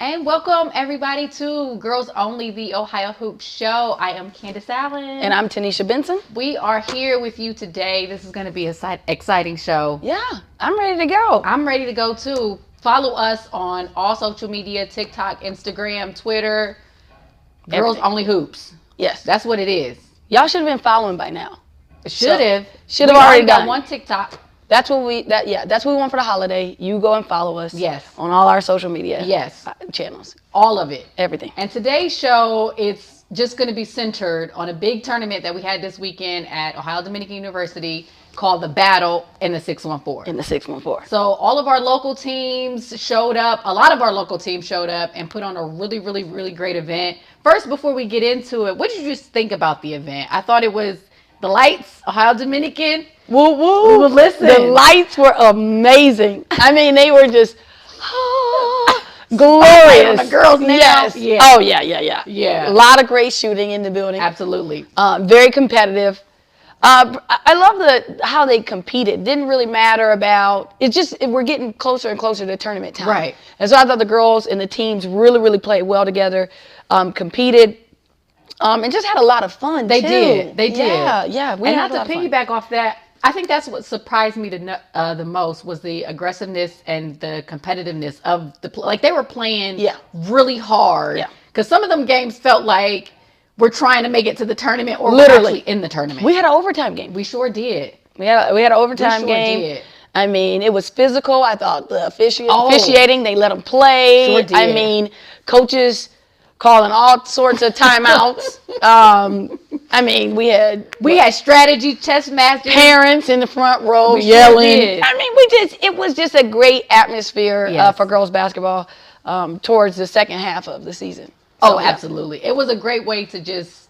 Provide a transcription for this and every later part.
And welcome everybody to Girls Only, the Ohio Hoop Show. I am Candace Allen. And I'm Tanisha Benson. We are here with you today. This is going to be an exciting show. Yeah, I'm ready to go. I'm ready to go too. Follow us on all social media, TikTok, Instagram, Twitter. Girls Only Hoops. Yes. That's what it is. Y'all should have been following by now. Should have already done. Got one TikTok. That's what we want for the holiday. You go and follow us. Yes. On all our social media. Yes. Channels. All of it. Everything. And today's show, it's just going to be centered on a big tournament that we had this weekend at Ohio Dominican University called the Battle in the 614. So all of our local teams showed up. A lot of our local teams showed up and put on a really, really, really great event. First, before we get into it, what did you just think about the event? I thought it was the lights, Ohio Dominican. Woo woo. Well, listen. The lights were amazing. I mean, they were just glorious. On the girls now. Yes. Yeah. Oh, yeah. A lot of great shooting in the building. Absolutely. Very competitive. I love how they competed. Didn't really matter about it's just we're getting closer and closer to tournament time. Right. And so I thought the girls and the teams really, really played well together. Competed. And just had a lot of fun. They too. did. Yeah. And not to piggyback off that, I think that's what surprised me the most was the aggressiveness and the competitiveness of like they were playing really hard. Yeah. Because some of them games felt like we're trying to make it to the tournament or Literally. we're actually in the tournament. We had an overtime game. We sure did. We had an overtime game. Did. I mean, it was physical. I thought the officiating, they let them play. Sure did. I mean, coaches calling all sorts of timeouts. I mean, we had strategy test masters, parents in the front row yelling. I mean, it was just a great atmosphere for girls basketball towards the second half of the season. So, absolutely. It was a great way to just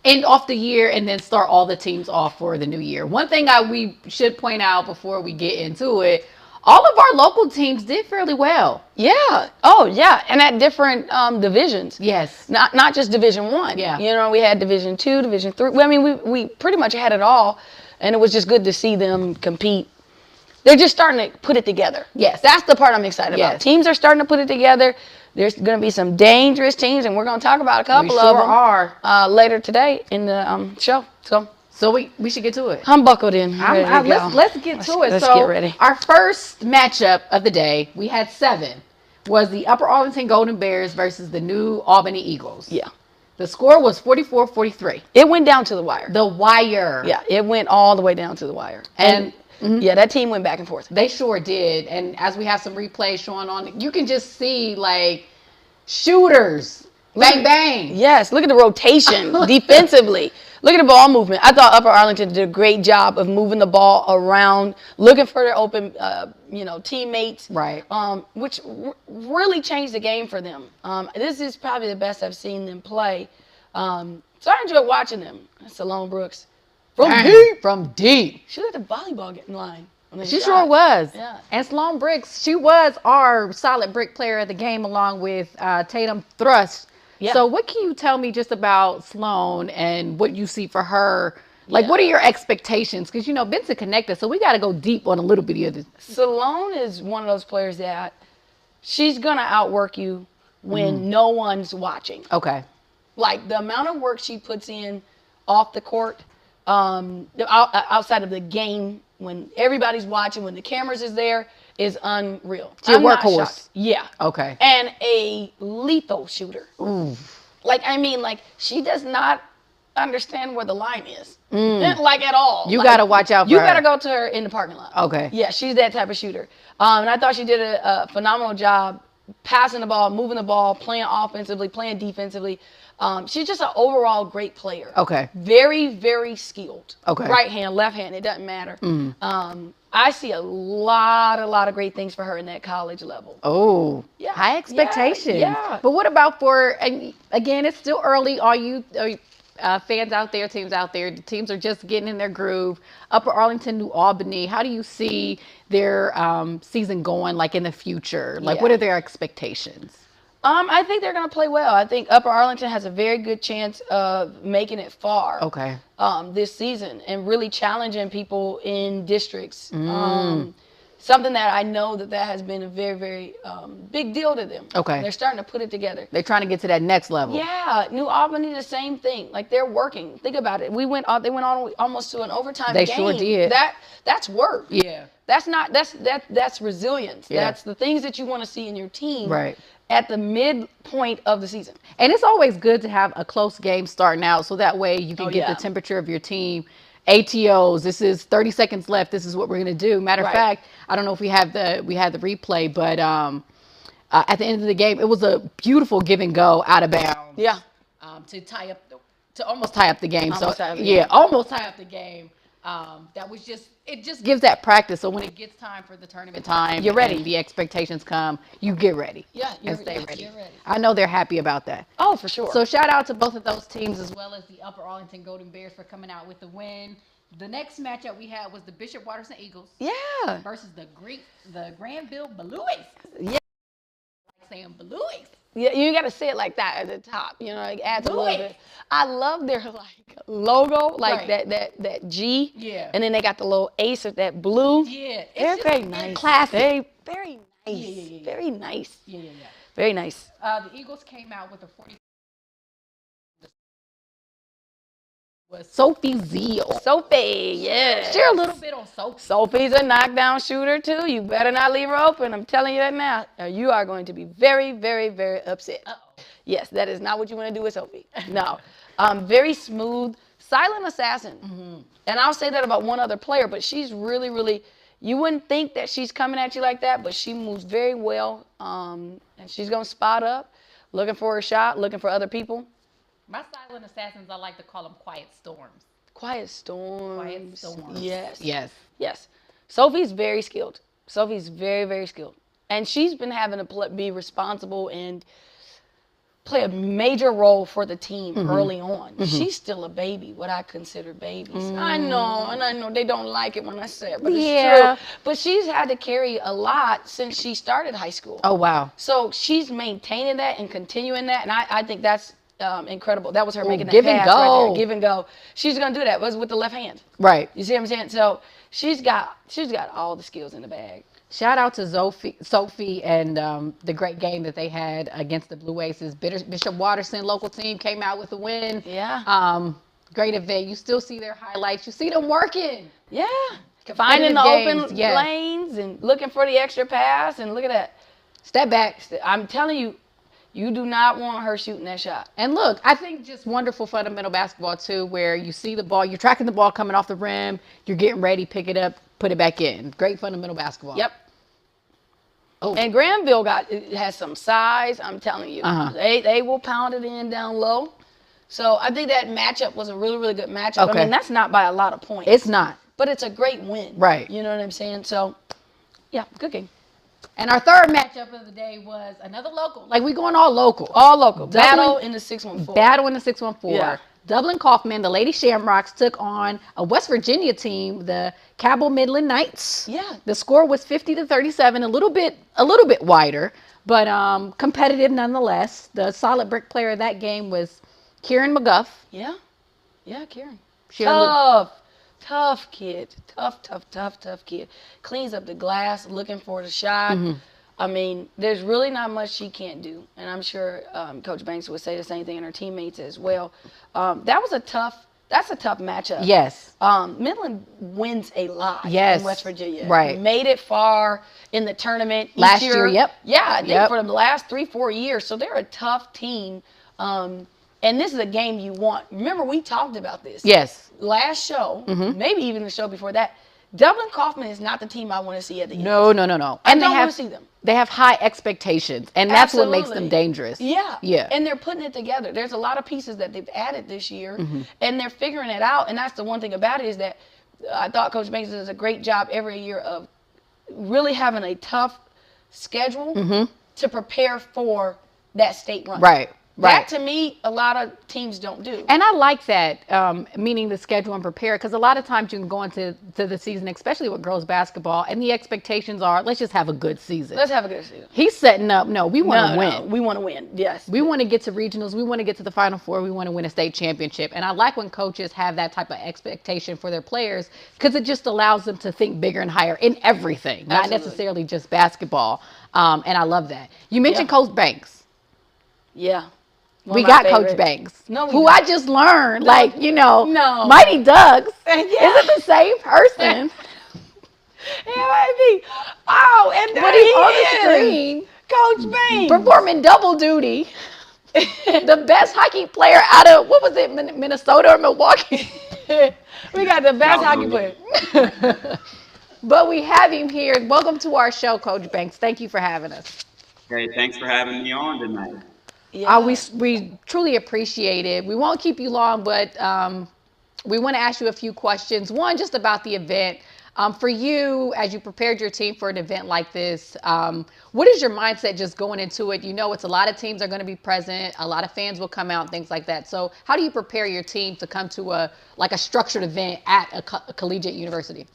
end off the year and then start all the teams off for the new year. One thing we should point out before we get into it, all of our local teams did fairly well. Yeah. Oh, yeah. And at different divisions. Yes. Not just Division 1. Yeah. You know, we had Division 2, Division 3. I mean, we pretty much had it all. And it was just good to see them compete. They're just starting to put it together. Yes. That's the part I'm excited about. Teams are starting to put it together. There's going to be some dangerous teams, and we're going to talk about a couple of them later today in the show. So we should get to it. I'm buckled in. Let's get to it. Let's get ready. Our first matchup of the day, we had 7, was the Upper Arlington Golden Bears versus the New Albany Eagles. Yeah. The score was 44-43. It went down to the wire. The wire. Yeah, it went all the way down to the wire. And yeah, that team went back and forth. They sure did. And as we have some replays showing on, you can just see like shooters. Bang, bang. Yes, look at the rotation defensively. Look at the ball movement. I thought Upper Arlington did a great job of moving the ball around, looking for their open, teammates. Right. Which really changed the game for them. This is probably the best I've seen them play. So I enjoyed watching them. Salone Brooks. From deep. She let the volleyball get in line. She sure was. Yeah. And Sloan Briggs, she was our solid brick player of the game along with Tatum Thrust. Yeah. So what can you tell me just about Sloan and what you see for her? Like, what are your expectations? Because, Benson connected, so we got to go deep on a little bit of this. Sloan is one of those players that she's going to outwork you when no one's watching. Okay. Like, the amount of work she puts in off the court, outside of the game, when everybody's watching, when the cameras is there, is unreal. She's a workhorse. Yeah. Okay. And a lethal shooter. Ooh. She does not understand where the line is. Like, at all. You got to watch out for her. You got to go to her in the parking lot. Okay. Yeah, she's that type of shooter. And I thought she did a phenomenal job passing the ball, moving the ball, playing offensively, playing defensively. She's just an overall great player. Okay. Very, very skilled. Okay. Right hand, left hand, it doesn't matter. I see a lot of great things for her in that college level. Oh, yeah. High expectations. Yeah. But what about and again, it's still early. Are you fans out there, teams out there? The teams are just getting in their groove. Upper Arlington, New Albany, how do you see their season going, like in the future? Like, what are their expectations? I think they're going to play well. I think Upper Arlington has a very good chance of making it far. Okay. This season and really challenging people in districts. something that I know that has been a very, very big deal to them. Okay. They're starting to put it together. They're trying to get to that next level. Yeah, New Albany, the same thing. Like, they're working. Think about it. They went on almost to an overtime game. They sure did. That's work. Yeah. That's resilience. Yeah. That's the things that you want to see in your team. Right. At the midpoint of the season. And it's always good to have a close game starting out so that way you can get the temperature of your team. ATOs, this is 30 seconds left. This is what we're going to do. Matter of fact, I don't know if we had the replay, but at the end of the game, it was a beautiful give and go out of bounds. Yeah. To almost tie up the game. Almost tie up the game. That was it just gives that practice. So when it gets time for the tournament time, you're ready. The expectations come, you get ready. Yeah, stay ready. You're ready. I know they're happy about that. Oh, for sure. So shout out to both of those teams as well as the Upper Arlington Golden Bears for coming out with the win. The next matchup we had was the Bishop Watterson Eagles. Yeah. Versus the Granville Blues. Yeah. Saying Blues. Yeah, you got to say it like that at the top. Like adds a little bit. I love their logo, that G. Yeah. And then they got the little ace of that blue. Yeah. They're very nice. Classic. Very nice. Yeah. Very nice. Yeah. Very nice. The Eagles came out with a 40. Was Sophie Zeal. Sophie, yeah. Share a little bit on Sophie. Sophie's a knockdown shooter too. You better not leave her open. I'm telling you that now. You are going to be very, very, very upset. Uh-oh. Yes, that is not what you want to do with Sophie. No. Very smooth, silent assassin. Mm-hmm. And I'll say that about one other player, but she's really, really, you wouldn't think that she's coming at you like that, but she moves very well. And she's going to spot up, looking for a shot, looking for other people. My silent assassins, I like to call them quiet storms. Quiet storms. Yes. Sophie's very skilled. Sophie's very, very skilled. And she's been having to be responsible and play a major role for the team early on. Mm-hmm. She's still a baby, what I consider babies. Mm. I know they don't like it when I say it, but it's true. But she's had to carry a lot since she started high school. Oh, wow. So she's maintaining that and continuing that, and I think that's incredible. That was her making that give pass and go. right there. Give and go. She's gonna do that. Was with the left hand. Right. You see what I'm saying? So she's got all the skills in the bag. Shout out to Sophie and the great game that they had against the Blue Aces. Bishop Watterson local team came out with a win. Yeah. Great event. You still see their highlights. You see them working. Yeah. Finding the open lanes and looking for the extra pass, and look at that. Step back. I'm telling you. You do not want her shooting that shot. And look, I think just wonderful fundamental basketball too, where you see the ball, you're tracking the ball coming off the rim, you're getting ready, pick it up, put it back in. Great fundamental basketball. Yep. Oh. And Granville has some size. I'm telling you, they will pound it in down low. So I think that matchup was a really, really good matchup. Okay. I mean, that's not by a lot of points. It's not. But it's a great win. Right. You know what I'm saying? So, yeah, good game. And our third matchup of the day was another local. Like, we going all local. All local. Battle in the 614. Battle in the 614. Yeah. Dublin Coffman, the Lady Shamrocks, took on a West Virginia team, the Cabell Midland Knights. Yeah. The score was 50-37, a little bit wider, but competitive nonetheless. The solid brick player of that game was Kieran McGuff. Yeah. Yeah, Kieran. Tough kid. Tough kid. Cleans up the glass, looking for the shot. Mm-hmm. I mean, there's really not much she can't do. And I'm sure Coach Banks would say the same thing, and her teammates as well. That's a tough matchup. Yes. Midland wins a lot in West Virginia. Right. Made it far in the tournament last year. Yep. Yeah, I think for the last 3-4 years. So they're a tough team. And this is a game you want. Remember, we talked about this. Yes. Last show, maybe even the show before that. Dublin Coffman is not the team I want to see at the end. No. And I don't want to see them. They have high expectations, and that's what makes them dangerous. Yeah. Yeah. And they're putting it together. There's a lot of pieces that they've added this year, and they're figuring it out. And that's the one thing about it is that I thought Coach Banks does a great job every year of really having a tough schedule to prepare for that state run. Right. That to me, a lot of teams don't do. And I like that, meaning the schedule and prepare, because a lot of times you can go into the season, especially with girls basketball, and the expectations are, let's just have a good season. Let's have a good season. He's setting up, no, we want to win. No, we want to win, yes. We want to get to regionals. We want to get to the Final Four. We want to win a state championship. And I like when coaches have that type of expectation for their players, because it just allows them to think bigger and higher in everything, not necessarily just basketball. And I love that. You mentioned Coach Banks. Yeah. We got Coach Banks, who I just learned, Mighty Ducks isn't the same person. It might be. Oh, and but he's on the screen, Coach Banks, performing double duty. The best hockey player out of, what was it, Minnesota or Milwaukee? We got the best hockey player. But we have him here. Welcome to our show, Coach Banks. Thank you for having us. Hey, thanks for having me on tonight. Yeah. We truly appreciate it. We won't keep you long, but we want to ask you a few questions. One, just about the event. For you, as you prepared your team for an event like this, what is your mindset just going into it? You know, it's a lot of teams are going to be present. A lot of fans will come out, things like that. So how do you prepare your team to come to a structured event at a collegiate university?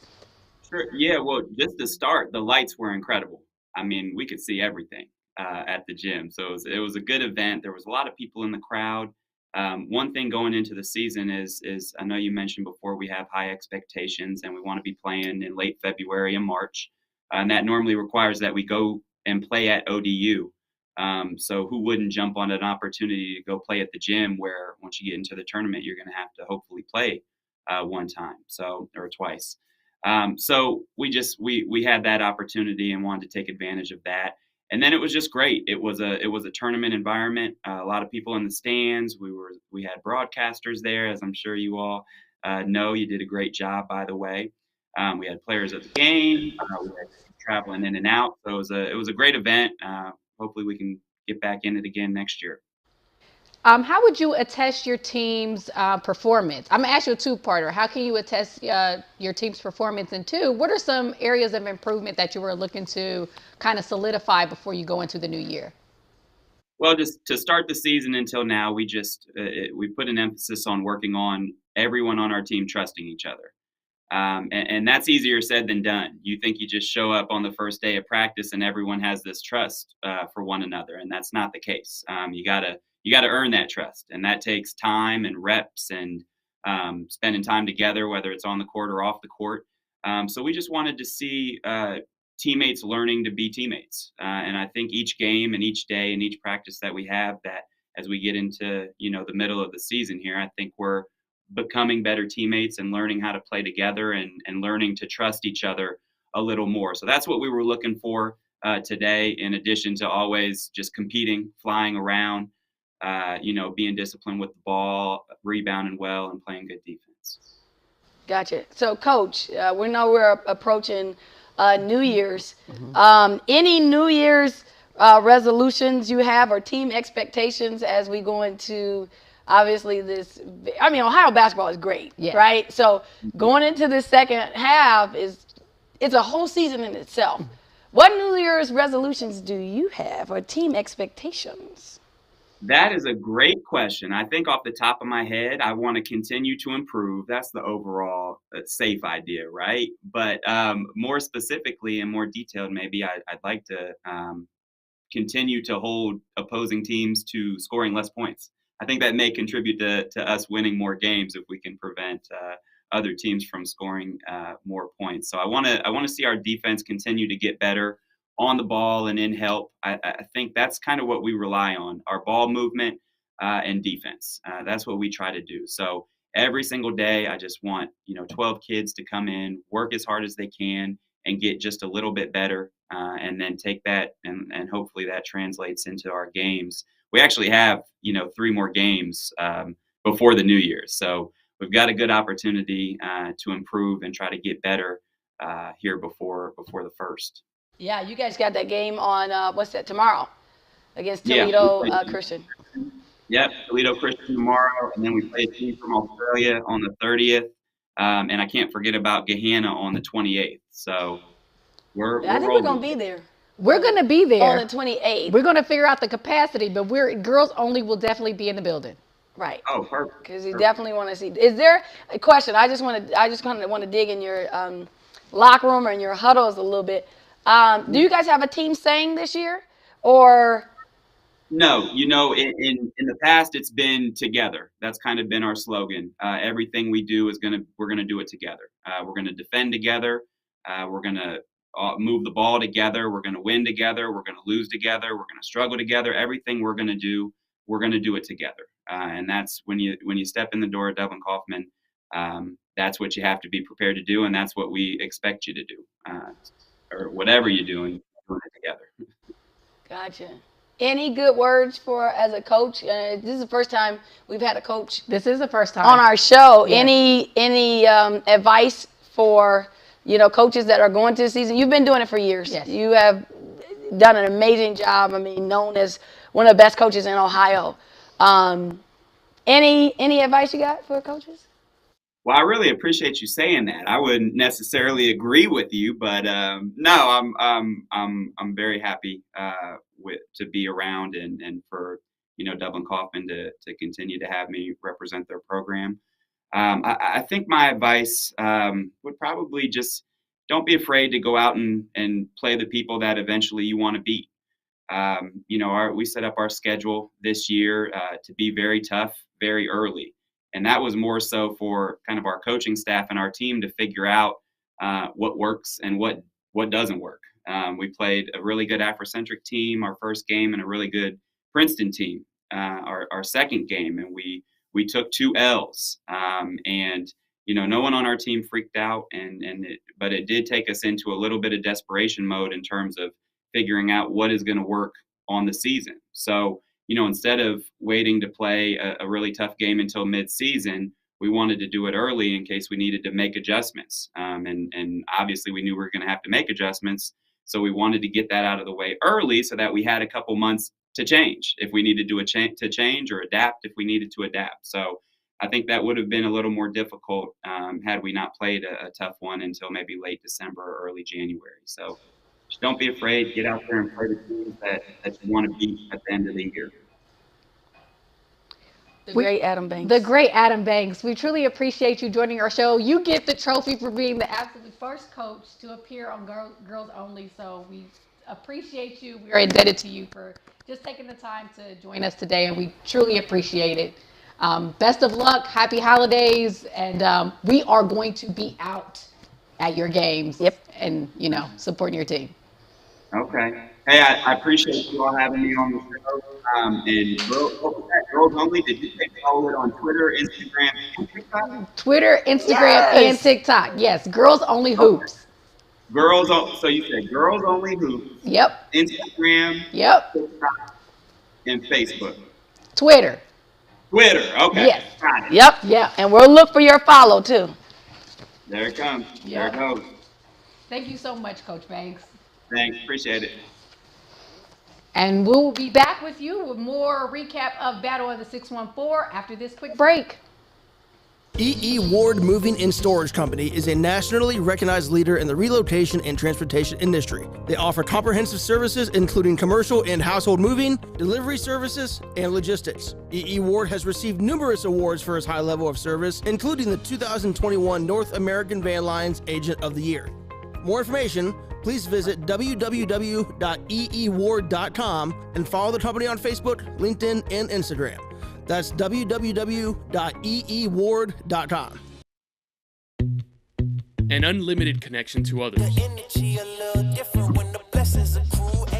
Sure. Yeah, well, just to start, the lights were incredible. I mean, we could see everything at the gym. So it was a good event. There was a lot of people in the crowd. One thing going into the season is I know you mentioned before, we have high expectations and we want to be playing in late February and March. And that normally requires that we go and play at ODU. So who wouldn't jump on an opportunity to go play at the gym, where once you get into the tournament, you're going to have to hopefully play one time, or twice. So we had that opportunity and wanted to take advantage of that. And then it was just great. It was a tournament environment. A lot of people in the stands. We had broadcasters there, as I'm sure you all know. You did a great job, by the way. We had players at the game. We had traveling in and out. So it was a great event. Hopefully, we can get back in it again next year. How would you attest your team's performance? I'm going to ask you a two-parter. How can you attest your team's performance? And two, what are some areas of improvement that you were looking to kind of solidify before you go into the new year? Well, just to start the season until now, we put an emphasis on working on everyone on our team trusting each other. And that's easier said than done. You think you just show up on the first day of practice and everyone has this trust for one another, and that's not the case. You gotta earn that trust, and that takes time and reps and spending time together, whether it's on the court or off the court. So we just wanted to see teammates learning to be teammates, and I think each game and each day and each practice that we have, that as we get into the middle of the season here, I think we're becoming better teammates and learning how to play together and learning to trust each other a little more. So that's what we were looking for today, in addition to always just competing, flying around, being disciplined with the ball, rebounding well, and playing good defense. Gotcha. So, Coach, we know we're approaching New Year's. Mm-hmm. Any New Year's resolutions you have, or team expectations as we go into, obviously, Ohio basketball is great, right? So going into the second half it's a whole season in itself. What New Year's resolutions do you have, or team expectations? That is a great question. I think off the top of my head, I want to continue to improve. That's the overall safe idea, right? But more specifically and more detailed, maybe I'd like to continue to hold opposing teams to scoring less points. I think that may contribute to us winning more games if we can prevent other teams from scoring more points. So I want to see our defense continue to get better on the ball and in help. I think that's kind of what we rely on: our ball movement and defense. That's what we try to do. So every single day, I just want 12 kids to come in, work as hard as they can, and get just a little bit better, and then take that and hopefully that translates into our games. We actually have 3 more games before the New Year, so we've got a good opportunity to improve and try to get better here before the first. Yeah, you guys got that game on what's that, tomorrow, against Toledo Christian. Yep, Toledo Christian tomorrow, and then we play a team from Australia on the 30th, and I can't forget about Gahanna on the 28th. So I think we're gonna be there. We're going to be there. On the 28th. We're going to figure out the capacity, but girls only will definitely be in the building. Right. Oh, perfect. Because you definitely want to see. Is there a question? I just kind of want to dig in your locker room or in your huddles a little bit. Do you guys have a team saying this year, or? No, in the past it's been together. That's kind of been our slogan. Everything we do we're gonna do it together. We're gonna defend together. We're gonna move the ball together. We're gonna win together. We're gonna lose together. We're gonna struggle together. Everything we're gonna do it together. And that's when you step in the door at Dublin Coffman. That's what you have to be prepared to do, and that's what we expect you to do, or whatever you're doing it together. Gotcha. Any good words for as a coach? This is the first time we've had a coach. This is the first time on our show. Yes. Any advice for coaches that are going to the season? You've been doing it for years. Yes. You have done an amazing job. I mean, known as one of the best coaches in Ohio. Any advice you got for coaches? Well, I really appreciate you saying that. I wouldn't necessarily agree with you, but no, I'm very happy to be around and for Dublin Coffman to continue to have me represent their program. I think my advice would probably just don't be afraid to go out and play the people that eventually you want to beat. We set up our schedule this year to be very tough, very early. And that was more so for kind of our coaching staff and our team to figure out what works and what doesn't work. We played a really good Afrocentric team our first game, and a really good Princeton team our second game, and we took 2 L's. And no one on our team freaked out, but it did take us into a little bit of desperation mode in terms of figuring out what is going to work on the season. So instead of waiting to play a really tough game until mid-season, we wanted to do it early in case we needed to make adjustments. And obviously we knew we were going to have to make adjustments. So we wanted to get that out of the way early so that we had a couple months to change if we needed to change, or adapt if we needed to adapt. So I think that would have been a little more difficult had we not played a tough one until maybe late December or early January. So just don't be afraid. Get out there and play the teams that you want to beat at the end of the year. The great Adam Banks. The great Adam Banks. We truly appreciate you joining our show. You get the trophy for being the absolute first coach to appear on Girls Only. So we appreciate you. We are indebted to you for just taking the time to join us today, and we truly appreciate it. Best of luck. Happy holidays. And we are going to be out at your games. Yep. And, supporting your team. Okay. Hey, I appreciate you all having me on the show. And Girls Only, did you follow it on Twitter, Instagram, and TikTok? Twitter, Instagram, and TikTok. Yes, Girls Only Hoops. So you said Girls Only Hoops. Yep. Instagram. Yep. TikTok, and Facebook. Twitter. Okay. Yes. Got it. Yep. Yeah. And we'll look for your follow too. There it comes. Yep. There it goes. Thank you so much, Coach Banks. Thanks. Appreciate it. And we'll be back with you with more recap of Battle of the 614 after this quick break. E.E. Ward Moving and Storage Company is a nationally recognized leader in the relocation and transportation industry. They offer comprehensive services including commercial and household moving, delivery services, and logistics. E.E. Ward has received numerous awards for his high level of service, including the 2021 North American Van Lines Agent of the Year. More information, please visit www.eeward.com and follow the company on Facebook, LinkedIn, and Instagram. That's www.eeward.com. An unlimited connection to others.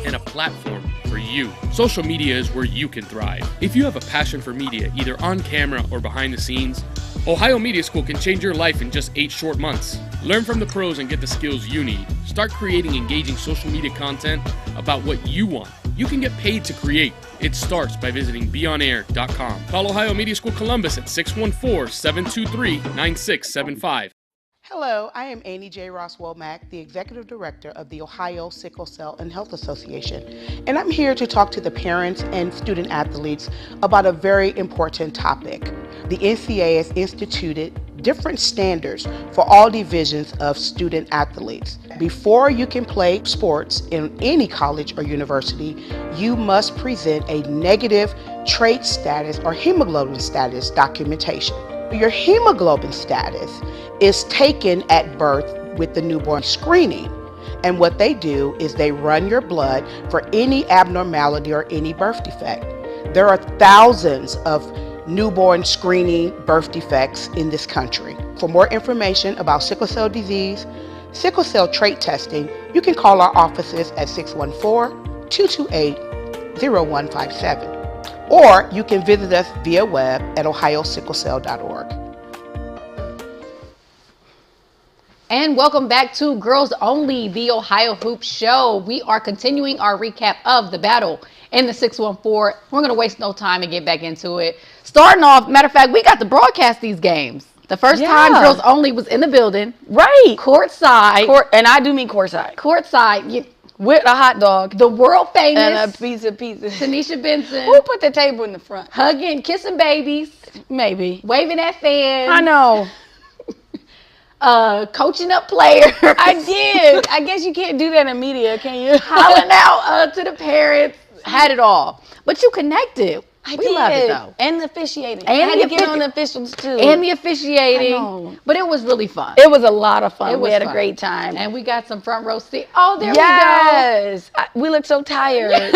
And a platform for you. Social media is where you can thrive. If you have a passion for media, either on camera or behind the scenes, Ohio Media School can change your life in just 8 short months. Learn from the pros and get the skills you need. Start creating engaging social media content about what you want. You can get paid to create. It starts by visiting beonair.com. Call Ohio Media School Columbus at 614-723-9675. Hello, I am Annie J. Ross Womack, the Executive Director of the Ohio Sickle Cell and Health Association, and I'm here to talk to the parents and student athletes about a very important topic. The NCAA has instituted different standards for all divisions of student athletes. Before you can play sports in any college or university, you must present a negative trait status or hemoglobin status documentation. Your hemoglobin status is taken at birth with the newborn screening. And what they do is they run your blood for any abnormality or any birth defect. There are thousands of newborn screening birth defects in this country. For more information about sickle cell disease, sickle cell trait testing, you can call our offices at 614-228-0157. Or you can visit us via web at ohiosicklecell.org. And welcome back to Girls Only, the Ohio Hoop Show. We are continuing our recap of the battle in the 614. We're going to waste no time and get back into it. Starting off, matter of fact, we got to broadcast these games. The first time Girls Only was in the building. Right. Courtside. And I do mean courtside. Courtside. With a hot dog. The world famous. And a piece of pizza. Tanisha Benson. Who put the table in the front? Hugging, kissing babies. Maybe. Waving at fans. I know. Coaching up players. I did. I guess you can't do that in media, can you? Hollering out to the parents. Had it all. But you connected. We love it though. And the officiating. And I had to get on the officials too. And the officiating. I know. But it was really fun. It was a lot of fun. We had a great time. And we got some front row seats. Oh, there we go. Yes. We look so tired.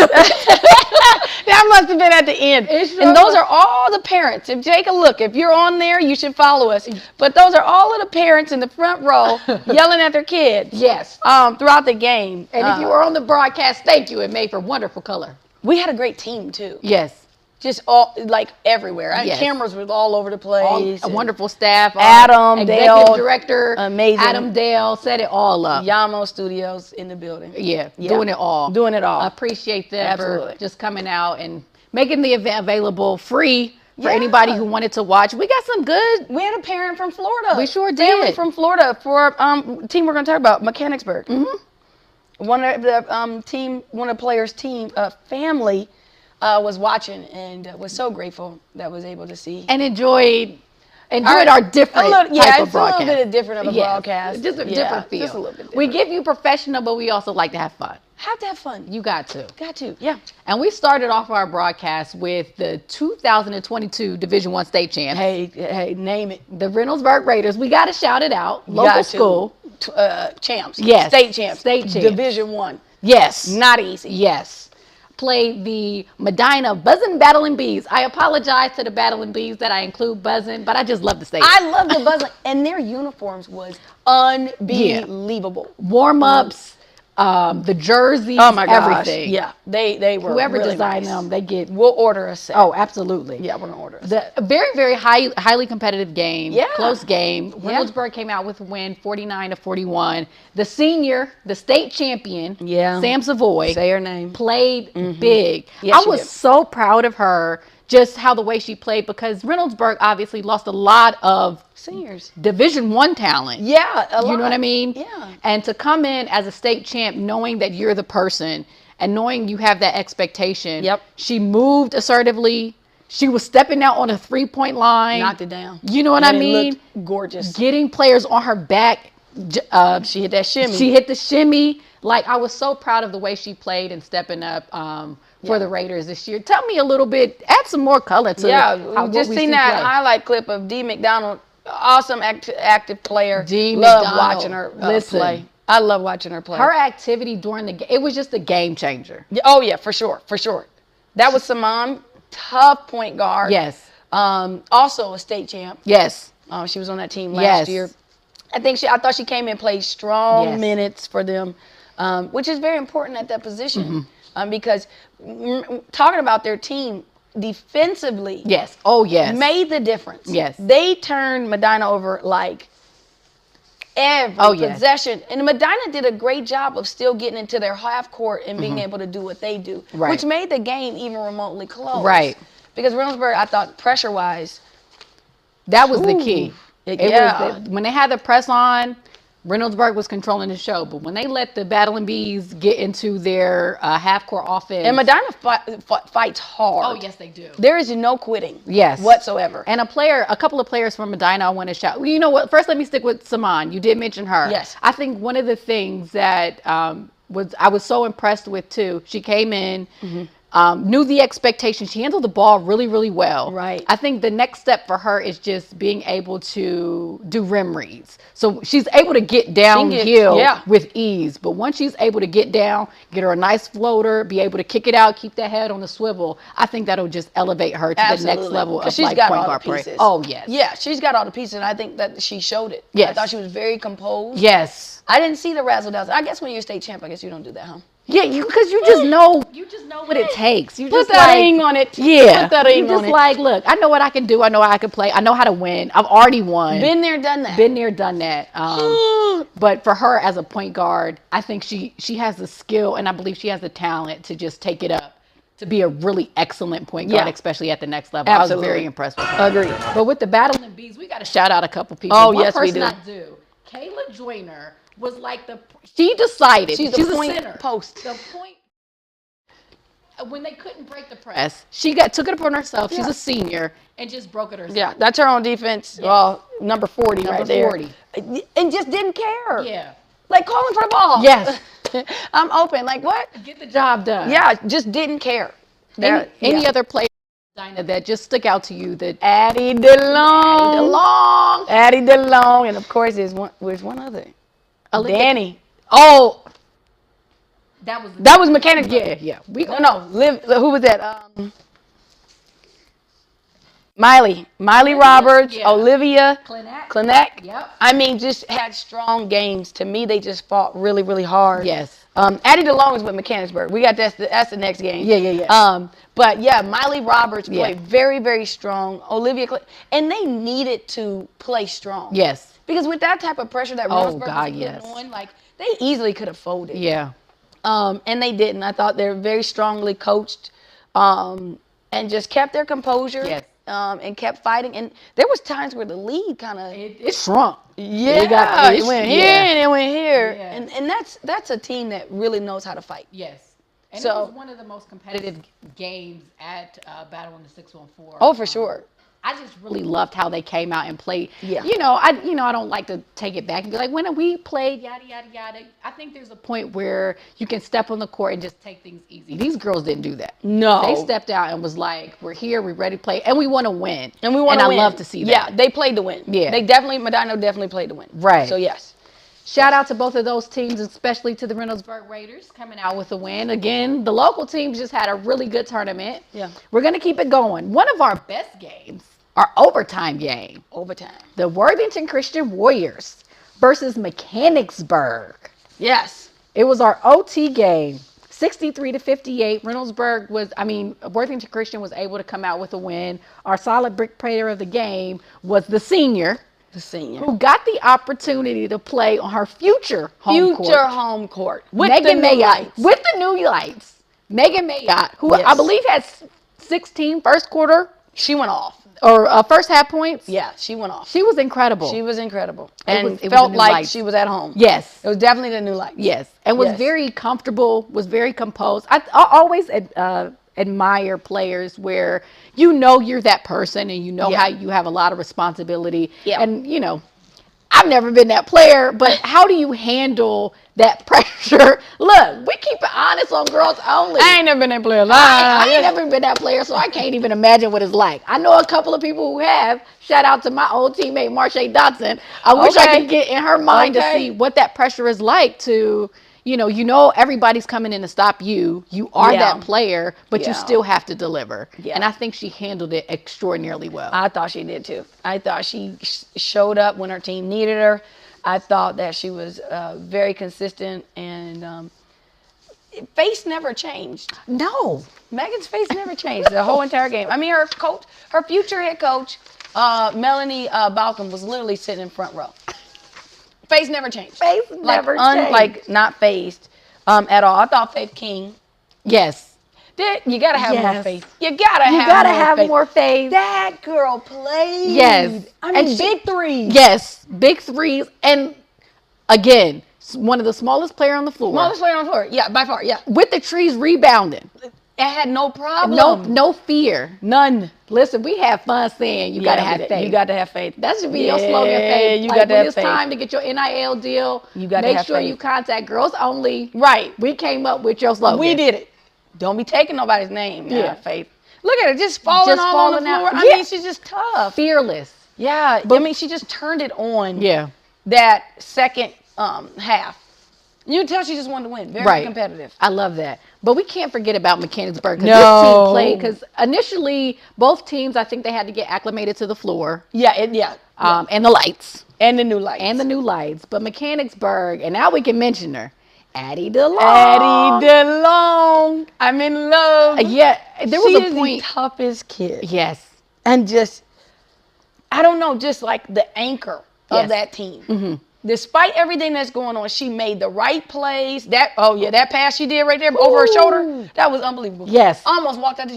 That must have been at the end. And those are all the parents. If Jacob, look, if you're on there, you should follow us. But those are all of the parents in the front row yelling at their kids. Yes. Throughout the game. And if you were on the broadcast, thank you. It made for wonderful color. We had a great team too. Yes. Just all like everywhere. Yes. Cameras were all over the place. A wonderful staff. Adam Executive Dale, director. amazing. Adam Dale set it all up. Yamo Studios in the building. Yeah, doing it all. Doing it all. I appreciate them for just coming out and making the event available free for anybody who wanted to watch. We got some good. We had a parent from Florida. We sure did. Family from Florida for team we're going to talk about, Mechanicsburg. Mm-hmm. One of the players' team family. Was watching and was so grateful that was able to see and enjoyed our different type of broadcast. A little bit different of a broadcast. Just a different feel. Just a little bit different. We give you professional, but we also like to have fun. Have to have fun. You got to. Yeah. And we started off our broadcast with the 2022 Division I state champs. Hey, name it. The Reynoldsburg Raiders. We got to shout it out. Local school. Champs. Yes. State champs. Division I. Yes. Not easy. Yes. Played the Medina Buzzin' Battling Bees. I apologize to the Battling Bees that I include Buzzin', but I just love the state. I love the Buzzin', and their uniforms was unbelievable. Warm-ups, the jerseys, everything. Yeah, they were whoever really designed nice. them, we'll order a set. Oh, absolutely. Yeah, we're gonna order a set. A very, very highly competitive game. Yeah. Close game. Reynoldsburg came out with a win, 49-41. The senior, the state champion, Sam Savoy, say her name, played big. Yes, I was so proud of her. Just how the way she played, because Reynoldsburg obviously lost a lot of seniors, Division I talent. Yeah, a lot. You know what I mean? Yeah. And to come in as a state champ, knowing that you're the person and knowing you have that expectation. Yep. She moved assertively. She was stepping out on a 3-point line. Knocked it down. You know what I mean? Looked gorgeous. Getting players on her back. She hit that shimmy. She hit the shimmy. Like, I was so proud of the way she played and stepping up for the Raiders this year. Tell me a little bit, add some more color to we just seen that highlight clip of D. McDonald, awesome active player. Love watching her play. I love watching her play. Her activity during the game, it was just a game changer. Oh, yeah, for sure. That was Saman, tough point guard. Yes. Also a state champ. Yes. She was on that team last year. I thought she came in and played strong minutes for them, which is very important at that position. Because talking about their team defensively, made the difference. Yes, they turned Medina over like every possession, and Medina did a great job of still getting into their half court and being able to do what they do, which made the game even remotely close. Right, because Reynoldsburg, I thought pressure wise, that was the key. When they had the press on. Reynoldsburg was controlling the show, but when they let the Battling Bees get into their half-court offense, and Medina fights hard. Oh yes, they do. There is no quitting. Yes, whatsoever. And a couple of players from Medina I want to shout. You know what? First, let me stick with Saman. You did mention her. Yes. I think one of the things that I was so impressed with too. She came in. Knew the expectation. She handled the ball really, really well. Right. I think the next step for her is just being able to do rim reads. So she's able to get downhill with ease. But once she's able to get down, get her a nice floater, be able to kick it out, keep that head on the swivel, I think that'll just elevate her to the next level of she's like got point all guard the pieces. play. Oh, yes. Yeah, she's got all the pieces, and I think that she showed it. Yes. I thought she was very composed. Yes. I didn't see the razzle dazzle. I guess when you're a state champ, I guess you don't do that, huh? Yeah, because you just know what it takes. You Put just that ring on it. Yeah, put that ring you just on it. like, look, I know what I can do. I know how I can play. I know how to win. I've already won. Been there, done that. Been there, done that. But for her as a point guard, I think she has the skill, and I believe she has the talent to just take it up to be a really excellent point guard, especially at the next level. Absolutely. I was very impressed with her. Agreed. But with the Battling Bees, we got to shout out a couple people. Oh, One yes, we person do. I do. Kayla Joyner was like she decided. She's a point center. post. The point. When they couldn't break the press, she took it upon herself. She's a senior and just broke it herself. Yeah, that's her own defense. Yeah. Well, number 40 right there. 40. And just didn't care. Yeah. Like calling for the ball. Yes. I'm open. Like what? Get the job done. Yeah, just didn't care. Any other player that just stuck out to you? That Addie DeLong. Addie DeLong. And of course there's one other. Danny. Oh. That was Mechanics. Yeah. Who was that? Miley Roberts, Olivia Clinac. Yep. I mean, just had strong games. To me, they just fought really, really hard. Yes. Addie DeLong is with Mechanicsburg. We got that's the next game. Yeah. But yeah, Miley Roberts played very, very strong. Olivia and they needed to play strong. Yes. Because with that type of pressure that Reynoldsburg was putting on, like they easily could have folded. Yeah. And they didn't. I thought they were very strongly coached, and just kept their composure. Yes. And kept fighting. And there was times where the lead kind of it shrunk. Yeah, it went here and it went here. Yeah. And that's a team that really knows how to fight. Yes. And it was one of the most competitive games at Battle in the 614. Oh, for sure. I just really loved how they came out and played. Yeah. I don't like to take it back and be like, when we played, yada, yada, yada. I think there's a point where you can step on the court and just take things easy. These girls didn't do that. No. They stepped out and was like, we're here, we're ready to play, and we want to win. And I love to see that. Yeah, they played to win. Yeah. Medina definitely played to win. Right. So, yes. Shout out to both of those teams, especially to the Reynoldsburg Raiders coming out with a win. Again, the local teams just had a really good tournament. Yeah. We're going to keep it going. One of our best games, our overtime game. The Worthington Christian Warriors versus Mechanicsburg. Yes. It was our OT game. 63-58. Worthington Christian was able to come out with a win. Our solid brick player of the game was the senior. Who got the opportunity to play on her future home court. With Megan the new lights. With the new lights. Megan Mayotte, who I believe had 16 first quarter. She went off. Or first half points. Yeah, she went off. She was incredible. And it felt like she was at home. Yes. It was definitely the new lights. Yes. And was very comfortable, was very composed. I always admire players where you're that person and how you have a lot of responsibility. Yeah. And, I've never been that player, but how do you handle that pressure? Look, we keep it honest on Girls Only. I ain't never been that player. I ain't never been that player, so I can't even imagine what it's like. I know a couple of people who have. Shout out to my old teammate, Marsha Dotson. I wish I could get in her mind to see what that pressure is like to, everybody's coming in to stop you. You are that player, but you still have to deliver. Yeah. And I think she handled it extraordinarily well. I thought she did too. I thought she showed up when her team needed her. I thought that she was very consistent, and face never changed. No. Megan's face never changed the whole entire game. I mean, her future head coach, Melanie Balcom, was literally sitting in front row. Face never changed. Face never changed. Not phased at all. I thought Faith King. Yes. You got to have more faith. You got to have more faith. That girl played. Yes. I mean, big threes. Yes. Big threes. And Again, one of the smallest player on the floor. Smallest player on the floor. Yeah, by far. Yeah. With the trees rebounding. It had no problem. No fear. None. Listen, we have fun saying you got to have faith. You got to have faith. That should be your slogan, faith. You like, got to have faith. When it's time to get your NIL deal, you got to have make sure faith. you contact Girls Only. Right. We came up with your slogan. We did it. Don't be taking nobody's name. Yeah, Faith. Look at her, just falling all on the floor. I mean, she's just tough. Fearless. Yeah. But, I mean, she just turned it on. Yeah. That second half. You can tell she just wanted to win. Very competitive. I love that. But we can't forget about Mechanicsburg because this team played. Because initially, both teams, I think they had to get acclimated to the floor. Yeah. And the lights. And the new lights. But Mechanicsburg, and now we can mention her, Addie DeLong. I'm in love. Yeah. There was a point. She is the toughest kid. Yes. And just, I don't know, just like the anchor of that team. Mm-hmm. Despite everything that's going on, she made the right plays. That pass she did right there over her shoulder, that was unbelievable. Yes. Almost walked out the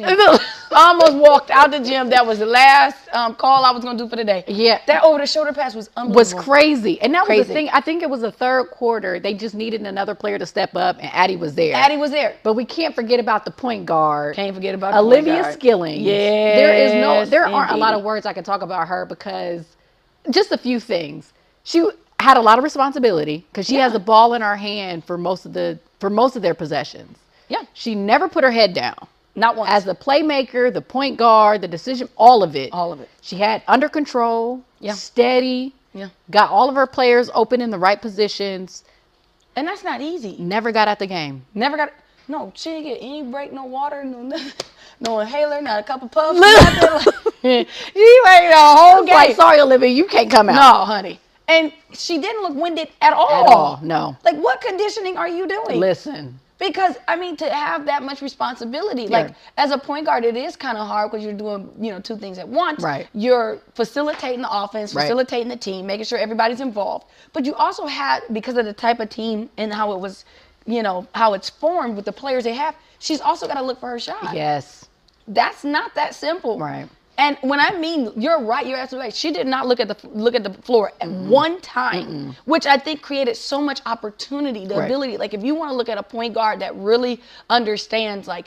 gym. That was the last call I was going to do for the day. Yeah. That over-the-shoulder pass was unbelievable. Was crazy. And that was the thing. I think it was the third quarter. They just needed another player to step up, and Addie was there. But we can't forget about the point guard. Can't forget about Olivia Skilling. Yeah. There aren't a lot of words I can talk about her because just a few things. She had a lot of responsibility because she has the ball in her hand for most of their possessions. Yeah. She never put her head down. Not once. As the playmaker, the point guard, the decision, all of it. All of it. She had under control, steady, got all of her players open in the right positions. And that's not easy. Never got out the game. No, she didn't get any break, no water, no inhaler, not a cup of puffs, nothing. She played the whole game. Like, sorry, Olivia, you can't come out. No, honey. And she didn't look winded at all. No. Like, what conditioning are you doing? Listen. Because, I mean, to have that much responsibility, like, as a point guard, it is kind of hard because you're doing, two things at once. Right. You're facilitating the offense, facilitating the team, making sure everybody's involved. But you also had, because of the type of team and how it was, how it's formed with the players they have, she's also got to look for her shot. Yes. That's not that simple. Right. And when I mean, you're right, you're absolutely right. She did not look at the floor at one time, which I think created so much opportunity, the ability. Like, if you want to look at a point guard that really understands, like,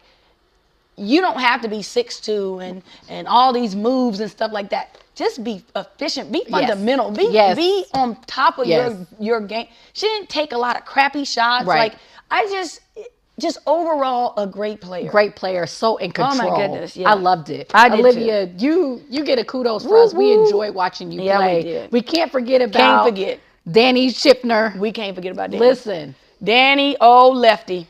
you don't have to be 6'2" and all these moves and stuff like that. Just be efficient, be fundamental, be on top of your game. She didn't take a lot of crappy shots. Right. Like, just overall a great player. Great player, so in control. Oh my goodness, yeah. I loved it. I did Olivia, too. you get a kudos for us. We enjoyed watching you play. We did. We can't forget about Danny Shipner. We can't forget about Danny. Listen. Danny, lefty.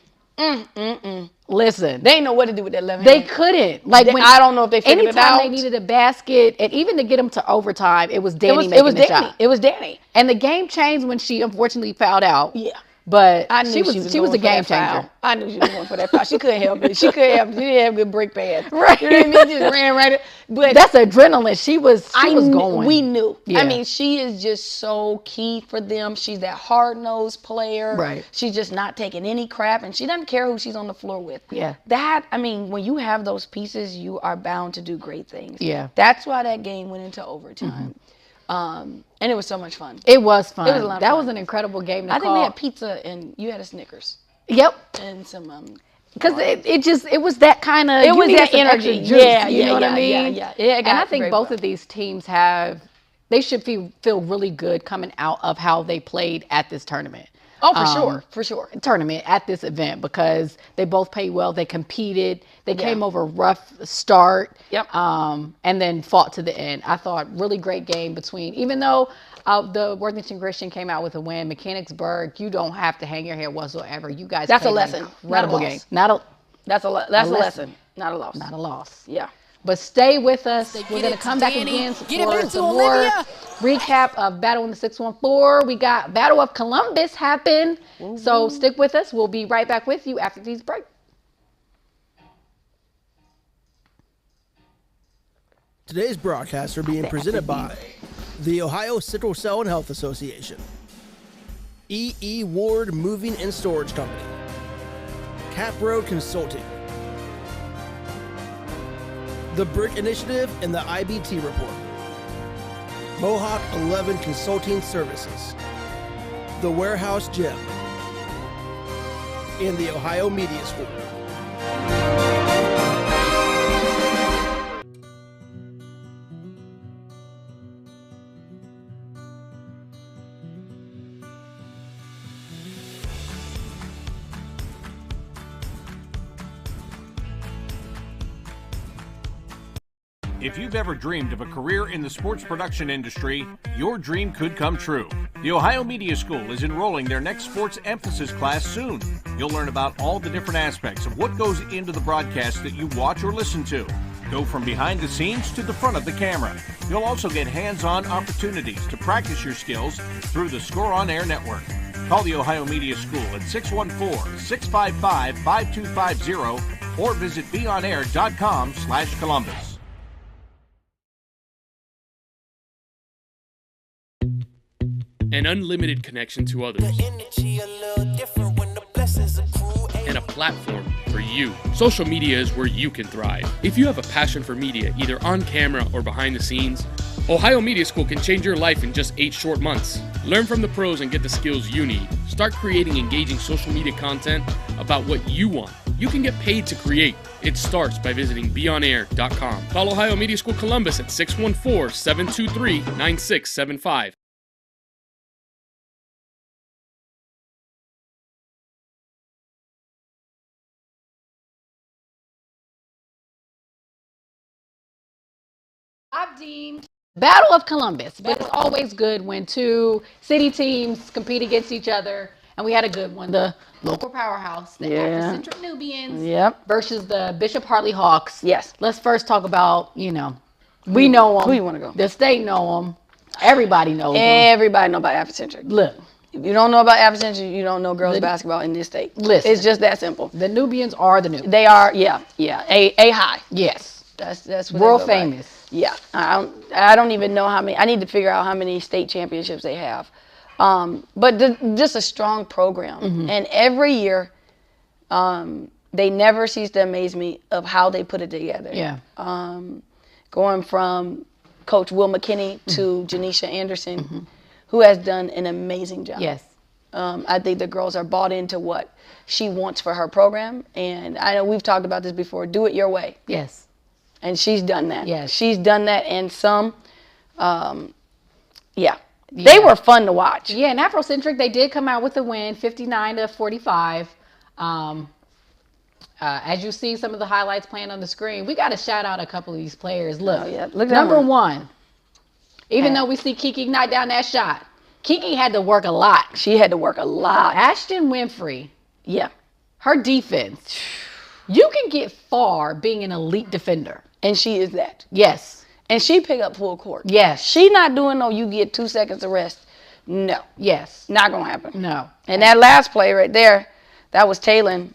Listen. They didn't know what to do with that left hand. They couldn't. I don't know if they figured it out. Anytime they needed a basket, and even to get them to overtime, it was Danny making the shot. It was Danny. And the game changed when she unfortunately fouled out. Yeah. But she was a game changer. I knew she was going for that foul. She couldn't help it. She didn't have good break pads. Right. You know what I mean? Just ran right. But that's adrenaline. She was going. We knew. Yeah. I mean, she is just so key for them. She's that hard-nosed player. Right. She's just not taking any crap, and she doesn't care who she's on the floor with. Yeah. When you have those pieces, you are bound to do great things. Yeah. That's why that game went into overtime. And it was so much fun. It was fun. It was a lot of fun. That was an incredible game to I think call. we had pizza and you had a Snickers. Yep. And some because it was that kind of it was that energy. You know what I mean? Yeah. And I think both of these teams they should feel really good coming out of how they played at this tournament. Oh, for sure. Tournament at this event because they both played well. They competed. They came over rough start. Yep. And then fought to the end. I thought really great game between, even though the Worthington Christian came out with a win, Mechanicsburg, you don't have to hang your head whatsoever. You guys That's played a lesson. Incredible Not a game. That's a lesson. Not a loss. Not a loss. Yeah. But stay with us. We're going to come back again for some more recap of Battle in the 614. We got Battle of Columbus happen. So stick with us. We'll be right back with you after these breaks. Today's broadcasts are being presented by the Ohio Sickle Cell and Health Association, E.E. Ward Moving and Storage Company, Cap Road Consulting, The Brick Initiative and the IBT Report, Mohawk 11 Consulting Services, the Warehouse Gym, and the Ohio Media School. If you've ever dreamed of a career in the sports production industry, your dream could come true. The Ohio Media School is enrolling their next sports emphasis class soon. You'll learn about all the different aspects of what goes into the broadcast that you watch or listen to. Go from behind the scenes to the front of the camera. You'll also get hands-on opportunities to practice your skills through the Score On Air network. Call the Ohio Media School at 614-655-5250 or visit beonair.com/Columbus. An unlimited connection to others, and a platform for you. Social media is where you can thrive. If you have a passion for media, either on camera or behind the scenes, Ohio Media School can change your life in just 8 short months. Learn from the pros and get the skills you need. Start creating engaging social media content about what you want. You can get paid to create. It starts by visiting beonair.com. Call Ohio Media School Columbus at 614-723-9675. I've deemed Battle of Columbus, but it's always good when two city teams compete against each other, and we had a good one. The local powerhouse, the Afrocentric Nubians versus the Bishop Hartley Hawks. Yes. Let's first talk about, we know them. Who you want to go? The state know them. Everybody knows them. Everybody know about Afrocentric. Look. If you don't know about Afrocentric, you don't know girls basketball in this state. Listen. It's just that simple. The Nubians are the Nubians. They are, A high. Yes. That's what world famous. By. Yeah, I don't even know how many. I need to figure out how many state championships they have, but just a strong program. And every year, they never cease to amaze me of how they put it together. Yeah. Going from Coach Will McKinney to Janisha Anderson, who has done an amazing job. Yes. I think the girls are bought into what she wants for her program, and I know we've talked about this before. Do it your way. Yes. And she's done that. Yes. She's done that and some. They were fun to watch. Yeah, and Afrocentric, they did come out with a win, 59-45. As you see some of the highlights playing on the screen, we got to shout out a couple of these players. Look, Look number one, even though we see Kiki knock down that shot, Kiki had to work a lot. She had to work a lot. Ashton Winfrey. Yeah. Her defense. You can get far being an elite defender. And she is that. Yes. And she pick up full court. Yes. She not doing no you get 2 seconds of rest. No. Yes. Not going to happen. No. And that last play right there, that was Taylon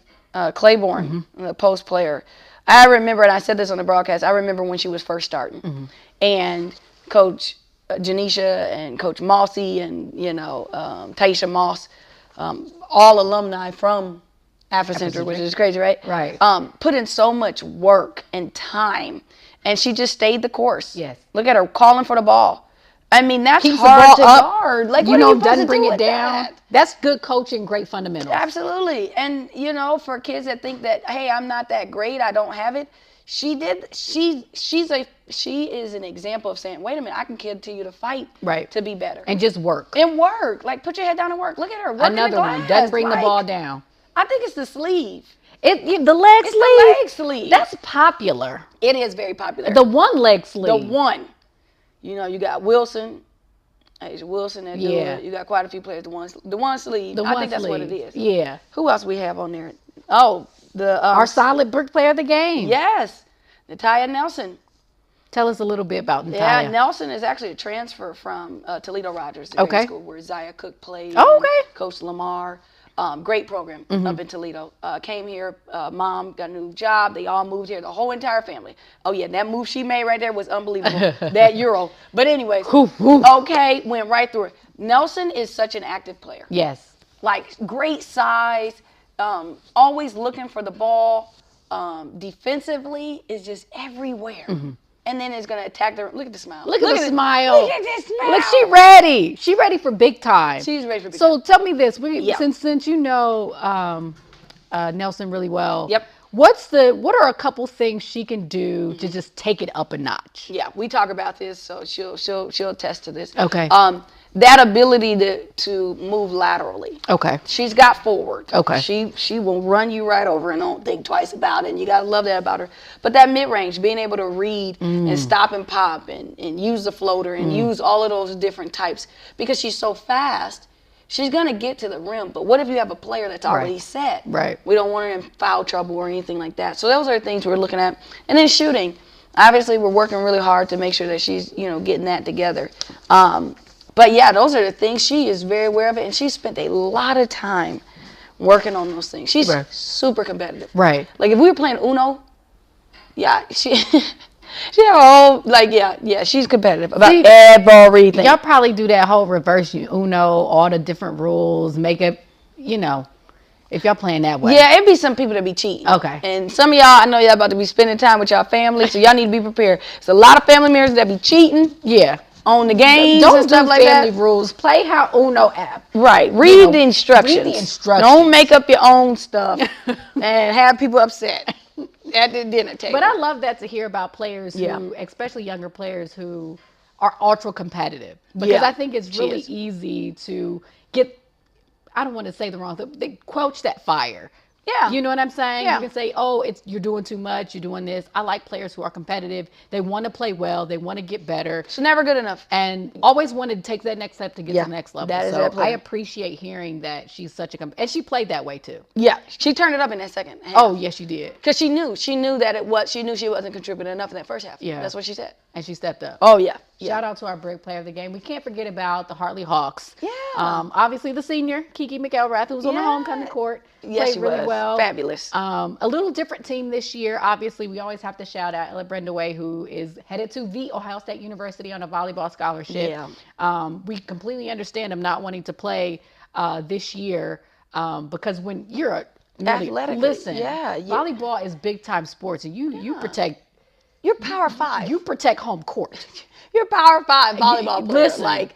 Claiborne, the post player. I remember, and I said this on the broadcast, I remember when she was first starting. And Coach Janisha and Coach Mossy and, Taisha Moss, all alumni from Afrocentric, which is crazy, right? Right. Put in so much work and time, and she just stayed the course. Yes. Look at her calling for the ball. I mean, that's Keeps hard the to ball up. guard. Like, doesn't bring it down. That's good coaching, great fundamentals. Absolutely. And, for kids that think that, hey, I'm not that great, I don't have it, she is an example of saying, wait a minute, I can continue to fight to be better. And just work. And work. Like, put your head down and work. Look at her. Another one. Doesn't bring the ball down. I think it's the sleeve. The leg sleeve. The leg sleeve. That's popular. It is very popular. The one leg sleeve. The one. You got Wilson. Asia Wilson that do it. You got quite a few players. The one sleeve. I think that's what it is. Yeah. Who else we have on there? Oh, our solid brick player of the game. Yes, Natalia Nelson. Tell us a little bit about Natalia. Yeah, Nelson is actually a transfer from Toledo Rogers, the grade school where Zaya Cook played. Oh, okay. Coach Lamar. Great program up in Toledo. Came here, mom got a new job. They all moved here, the whole entire family. Oh yeah, that move she made right there was unbelievable. That Euro. But anyways, okay, went right through it. Nelson is such an active player. Yes. Like great size, always looking for the ball. Defensively is just everywhere. and then is going to attack the. Look at the smile. Look at the smile. Look at this smile. Look, she ready. She ready for big time. She's ready for big time. So tell me this, since you know Nelson really well. Yep. What are a couple things she can do to just take it up a notch? Yeah, we talk about this, so she'll attest to this. Okay. That ability to move laterally. Okay. She's got forward. Okay. She will run you right over and don't think twice about it. And you gotta love that about her. But that mid range, being able to read and stop and pop and use the floater and use all of those different types, because she's so fast. She's going to get to the rim, but what if you have a player that's already set? Right. We don't want her in foul trouble or anything like that. So those are things we're looking at. And then shooting. Obviously, we're working really hard to make sure that she's, getting that together. But yeah, those are the things. She is very aware of it, and she spent a lot of time working on those things. She's super competitive. Right. Like if we were playing Uno, she... She had a whole, she's competitive about everything. Y'all probably do that whole reverse Uno, all the different rules, make it, if y'all playing that way. Yeah, it'd be some people that be cheating. Okay. And some of y'all, I know y'all about to be spending time with y'all family, so y'all need to be prepared. There's a lot of family members that be cheating. Yeah. On the games Don't and stuff do like family that. Rules. Play how Uno app. Right. Read the instructions. Read the instructions. Don't make up your own stuff and have people upset at the dinner table. But I love that to hear about players who, especially younger players who are ultra competitive. Because I think it's really easy to get, I don't want to say the wrong thing, they quench that fire. Yeah. You know what I'm saying? Yeah. You can say, you're doing too much, you're doing this. I like players who are competitive. They want to play well. They want to get better. It's never good enough. And always want to take that next step to get to the next level. That is so I appreciate hearing that she's such a and she played that way too. Yeah. She turned it up in that second half. Oh, yes, she did. Because she knew that she knew she wasn't contributing enough in that first half. Yeah. That's what she said. And she stepped up. Oh, yeah. Shout out to our break player of the game. We can't forget about the Hartley Hawks. Yeah. Obviously the senior, Kiki McElrath, who was on the homecoming court. Yes, played really well. Fabulous. A little different team this year. Obviously, we always have to shout out Ella Brenda Way, who is headed to the Ohio State University on a volleyball scholarship. Yeah. We completely understand them not wanting to play this year because when you're a volleyball is big time sports, and you protect. You're Power 5. You protect home court. You're Power 5 volleyball player. Listen.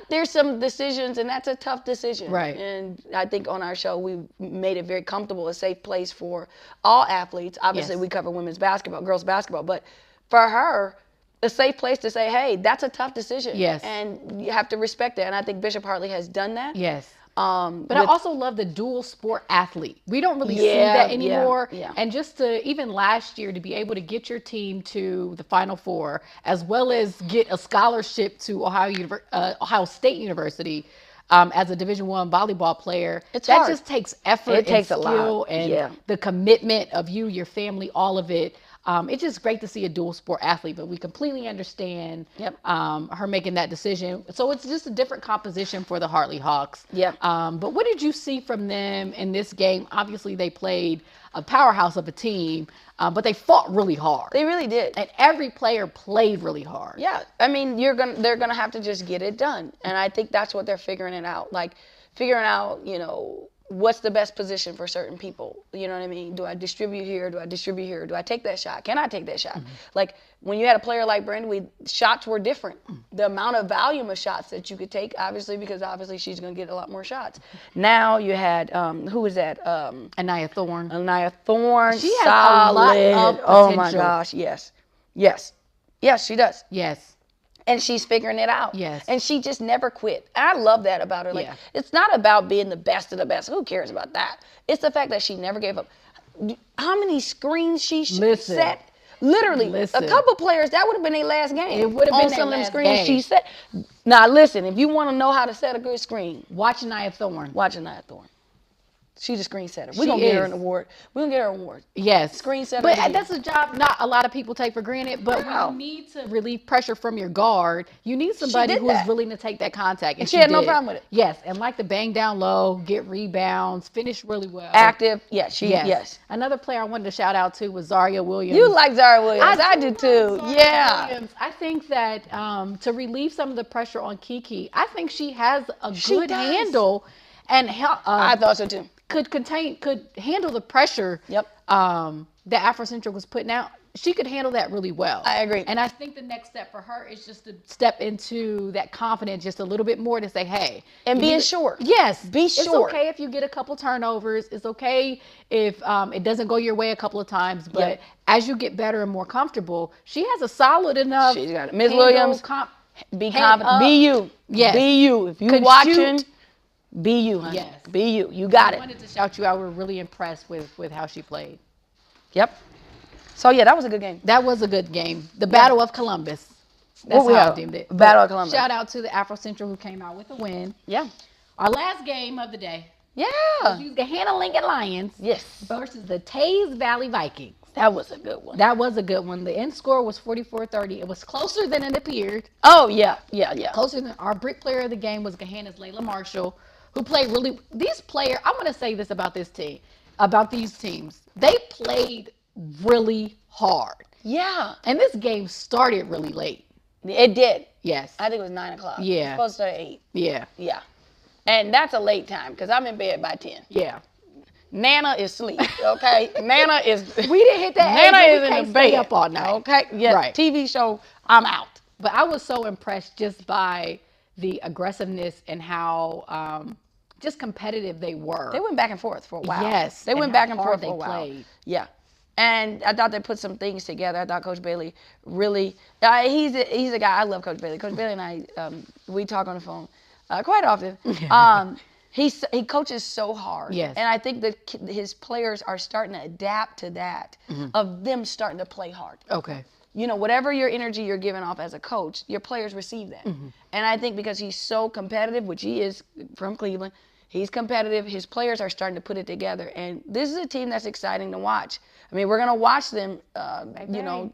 There's some decisions, and that's a tough decision. Right. And I think on our show, we made it very comfortable, a safe place for all athletes. Obviously, we cover women's basketball, girls basketball, but for her, a safe place to say, hey, that's a tough decision. Yes. And you have to respect that. And I think Bishop Hartley has done that. Yes. But I also love the dual sport athlete. We don't really see that anymore. Yeah. And just to, even last year, to be able to get your team to the Final Four, as well as get a scholarship to Ohio State University as a Division I volleyball player, it's hard. Just takes effort. It takes skill a lot. And the commitment of you, your family, all of it. It's just great to see a dual sport athlete, but we completely understand her making that decision. So it's just a different composition for the Hartley Hawks. Yeah. But what did you see from them in this game? Obviously, they played a powerhouse of a team, but they fought really hard. They really did. And every player played really hard. Yeah. I mean, they're gonna have to just get it done, and I think that's what they're figuring it out. Like figuring out, what's the best position for certain people? You know what I mean? Do I distribute here? Do I distribute here? Do I take that shot? Can I take that shot? Like when you had a player like Brenda, shots were different. The amount of volume of shots that you could take, because obviously she's going to get a lot more shots. Now you had, who was that? Anaya Thorne. Anaya Thorne. She has a lot of potential. Oh my gosh, yes. Yes. Yes, she does. Yes. And she's figuring it out. Yes. And she just never quit. And I love that about her. It's not about being the best of the best. Who cares about that? It's the fact that she never gave up. How many screens she set? Literally, a couple players, that would have been their last game. It would have been some of them screens she set. Now, listen, if you want to know how to set a good screen, watch Anaya Thorne. She's a screen setter. We're going to get her an award. We're going to get her an award. Yes. Screen setter. But that's a job not a lot of people take for granted. But when you need to relieve pressure from your guard, you need somebody who is willing to take that contact. And she had no problem with it. Yes. And like to bang down low, get rebounds, finish really well. Active. Yes. Another player I wanted to shout out to was Zaria Williams. You like Zaria Williams. I do too. Zaria Williams. I think that to relieve some of the pressure on Kiki, I think she has a good handle. And I thought so too. Could handle the pressure that Afro Central was putting out. she could handle that really well. I agree. And I think the next step for her is just to step into that confidence just a little bit more to say, hey. And being sure. Yes. Be sure. It's okay if you get a couple turnovers. It's okay if it doesn't go your way a couple of times. But as you get better and more comfortable, she has a solid enough. She's got it. Ms. Williams, be confident. Be you. Yes. Be you. If you're watching, be you, honey. Yes. Be you. You got it. I wanted to shout you out. We're really impressed with how she played. Yep. So, yeah, that was a good game. That was a good game. The Battle of Columbus. That's how I deemed it. Battle of Columbus. Shout out to the Afro Central who came out with a win. Yeah. Our last game of the day. Yeah. Was the Gahanna Lincoln Lions. Yes. Versus the Taze Valley Vikings. That was a good one. That was a good one. The end score was 44-30. It was closer than it appeared. Oh, yeah. Yeah, yeah. Closer than our brick player of the game was Gahanna's Layla Marshall, who played really. These players, I'm going to say this about this team, about these teams. They played really hard. Yeah. And this game started really late. It did. Yes. I think it was 9 o'clock. Yeah. It was supposed to start at 8. Yeah. Yeah. And that's a late time because I'm in bed by 10. Yeah. Nana is asleep, okay? Nana is... We didn't hit that Nana age, is we in the bed. Up all night. Okay? Yeah, right. TV show, I'm out. But I was so impressed just by the aggressiveness and how just competitive they were. They went back and forth for a while. Yes. They went back and forth for a while. Played. Yeah. And I thought they put some things together. I thought Coach Bailey really, he's a guy, I love Coach Bailey. Coach Bailey and I, we talk on the phone quite often. He coaches so hard. Yes. And I think that his players are starting to adapt to that, of them starting to play hard. Okay. You know, whatever your energy you're giving off as a coach, your players receive that. And I think because he's so competitive, which he is from Cleveland, he's competitive. His players are starting to put it together. And this is a team that's exciting to watch. I mean, we're going to watch them, you know,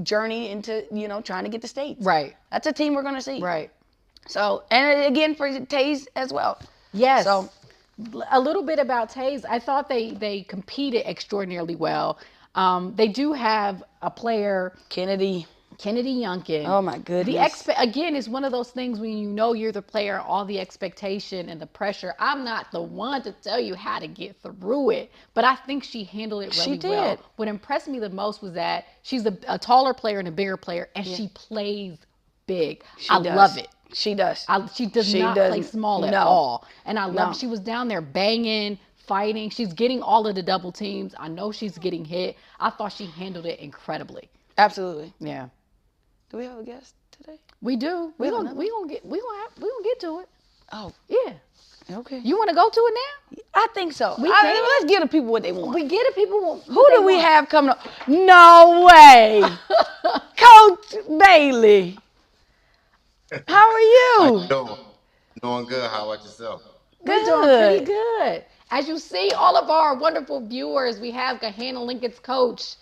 journey into, you know, trying to get to states. Right. That's a team we're going to see. Right. So, and again, for Taze as well. Yes. So, a little bit about Taze. I thought they competed extraordinarily well. They do have a player, Kennedy Youngkin. Oh my goodness. Again, it's one of those things when you know you're the player, all the expectation and the pressure. I'm not the one to tell you how to get through it, but I think she handled it really well. What impressed me the most was that she's a taller player and a bigger player, and she plays big. I love it. She does. She does not play small at all. And I love it. She was down there banging, fighting. She's getting all of the double teams. I know she's getting hit. I thought she handled it incredibly. Absolutely. Yeah. Do we have a guest today? We do. We gonna get to it. Oh. Yeah. Okay. You want to go to it now? I think so. Let's give the people what they want. We get the people what Who do we have coming up? No way. Coach Bailey. How are you? How you doing? Doing good. How about yourself? Good. Doing pretty good. As you see, all of our wonderful viewers, we have Gahanna Lincoln's coach,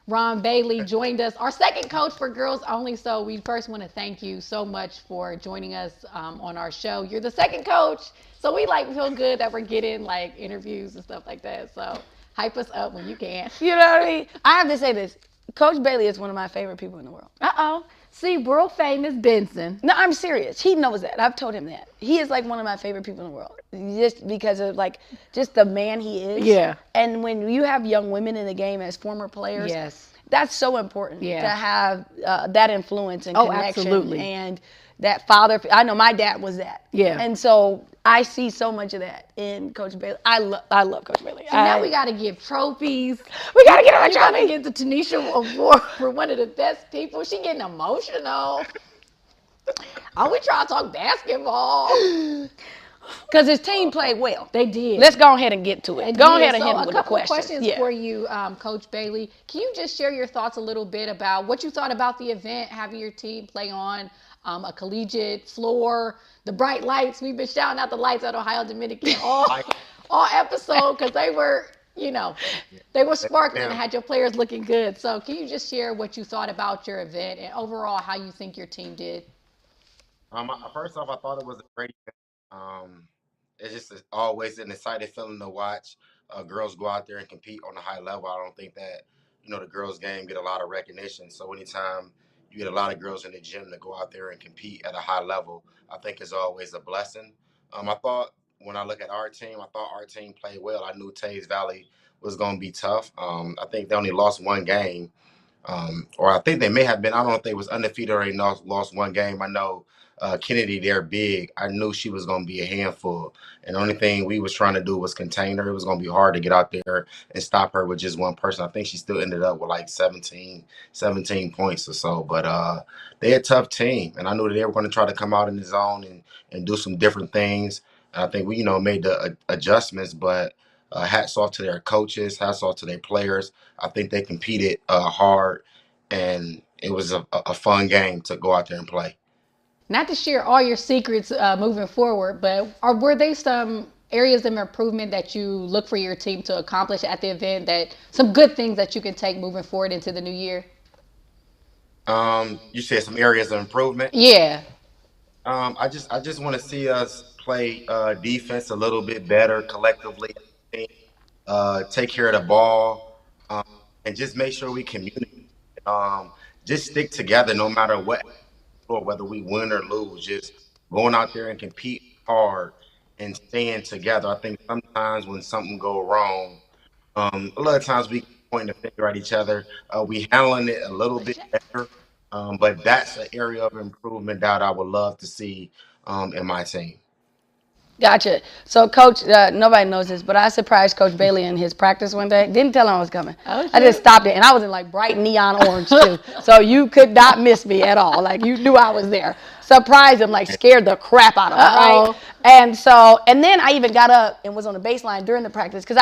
Ron Bailey, joined us. Our second coach for girls only. So we first want to thank you so much for joining us on our show. You're the second coach. So we feel good that we're getting interviews and stuff like that. So hype us up when you can. You know what I mean? I have to say this. Coach Bailey is one of my favorite people in the world. Uh-oh. See, world famous Benson. No, I'm serious. He knows that. I've told him that. He is one of my favorite people in the world. Just because of just the man he is. Yeah. And when you have young women in the game as former players. Yes. That's so important to have that influence and connection. Absolutely. And that father, I know my dad was that. Yeah. And so I see so much of that in Coach Bailey. I love Coach Bailey. So now we got to give trophies. We got to get her a trophy. We got to get the Tanisha Award for one of the best people. She getting emotional. We trying to talk basketball. Because his team played well. They did. Let's go ahead and get to it. Go ahead and hit him with the questions. A couple questions for you, Coach Bailey. Can you just share your thoughts a little bit about what you thought about the event, having your team play on a collegiate floor, the bright lights? We've been shouting out the lights at Ohio Dominican all episode because they were, they were sparkling and had your players looking good. So can you just share what you thought about your event and overall how you think your team did? First off, I thought it was a great event. It's just always an exciting feeling to watch girls go out there and compete on a high level. I don't think that, the girls game get a lot of recognition. So anytime you get a lot of girls in the gym to go out there and compete at a high level, I think is always a blessing. I thought when I look at our team, I thought our team played well. I knew Taze Valley was going to be tough. I think they only lost one game. Or I think they may have been. I don't know if they was undefeated or they lost one game. I know Kennedy, they're big. I knew she was going to be a handful. And the only thing we was trying to do was contain her. It was going to be hard to get out there and stop her with just one person. I think she still ended up with like 17 points or so. But they're a tough team. And I knew that they were going to try to come out in the zone and do some different things. And I think we, made the adjustments. But hats off to their coaches. Hats off to their players. I think they competed hard. And it was a fun game to go out there and play. Not to share all your secrets moving forward, but were there some areas of improvement that you look for your team to accomplish at the event, that some good things that you can take moving forward into the new year? You said some areas of improvement. Yeah. I just want to see us play defense a little bit better collectively. Take care of the ball, and just make sure we communicate. Just stick together no matter what, or whether we win or lose. Just going out there and compete hard and staying together. I think sometimes when something go wrong, a lot of times we point the finger at each other. We handling it a little bit better, but that's an area of improvement that I would love to see in my team. Gotcha. So, Coach, nobody knows this, but I surprised Coach Bailey in his practice one day. Didn't tell him I was coming. Oh, I just stopped it, and I was in like bright neon orange too. So you could not miss me at all. Like you knew I was there. Surprised him, like scared the crap out of him, right? And then I even got up and was on the baseline during the practice because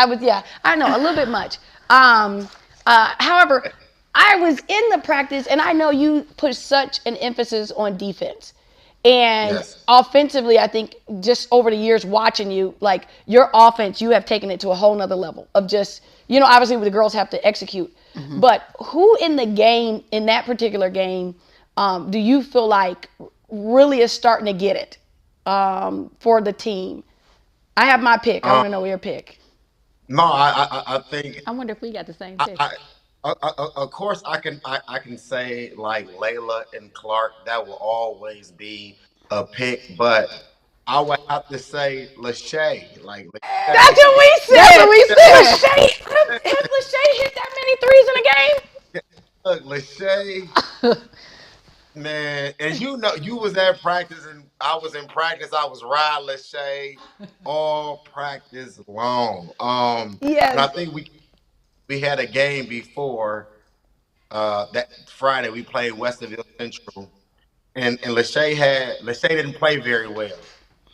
I know a little bit much. However, I was in the practice, and I know you put such an emphasis on defense. And yes. Offensively, I think just over the years watching you, like your offense, you have taken it to a whole nother level of just, obviously the girls have to execute. Mm-hmm. But who in the game, in that particular game, do you feel like really is starting to get it for the team? I have my pick. I want to know your pick. No, I think. I wonder if we got the same pick. Of course, I can say like Layla and Clark. That will always be a pick, but I would have to say Lachey. Like that's what we said. That's what we said. Has Lachey hit that many threes in a game? Look, Lachey, man, and you was at practice and I was in practice. I was riding Lachey all practice long. Yes. And I think we had a game before that Friday. We played Westerville Central, and Lachey didn't play very well.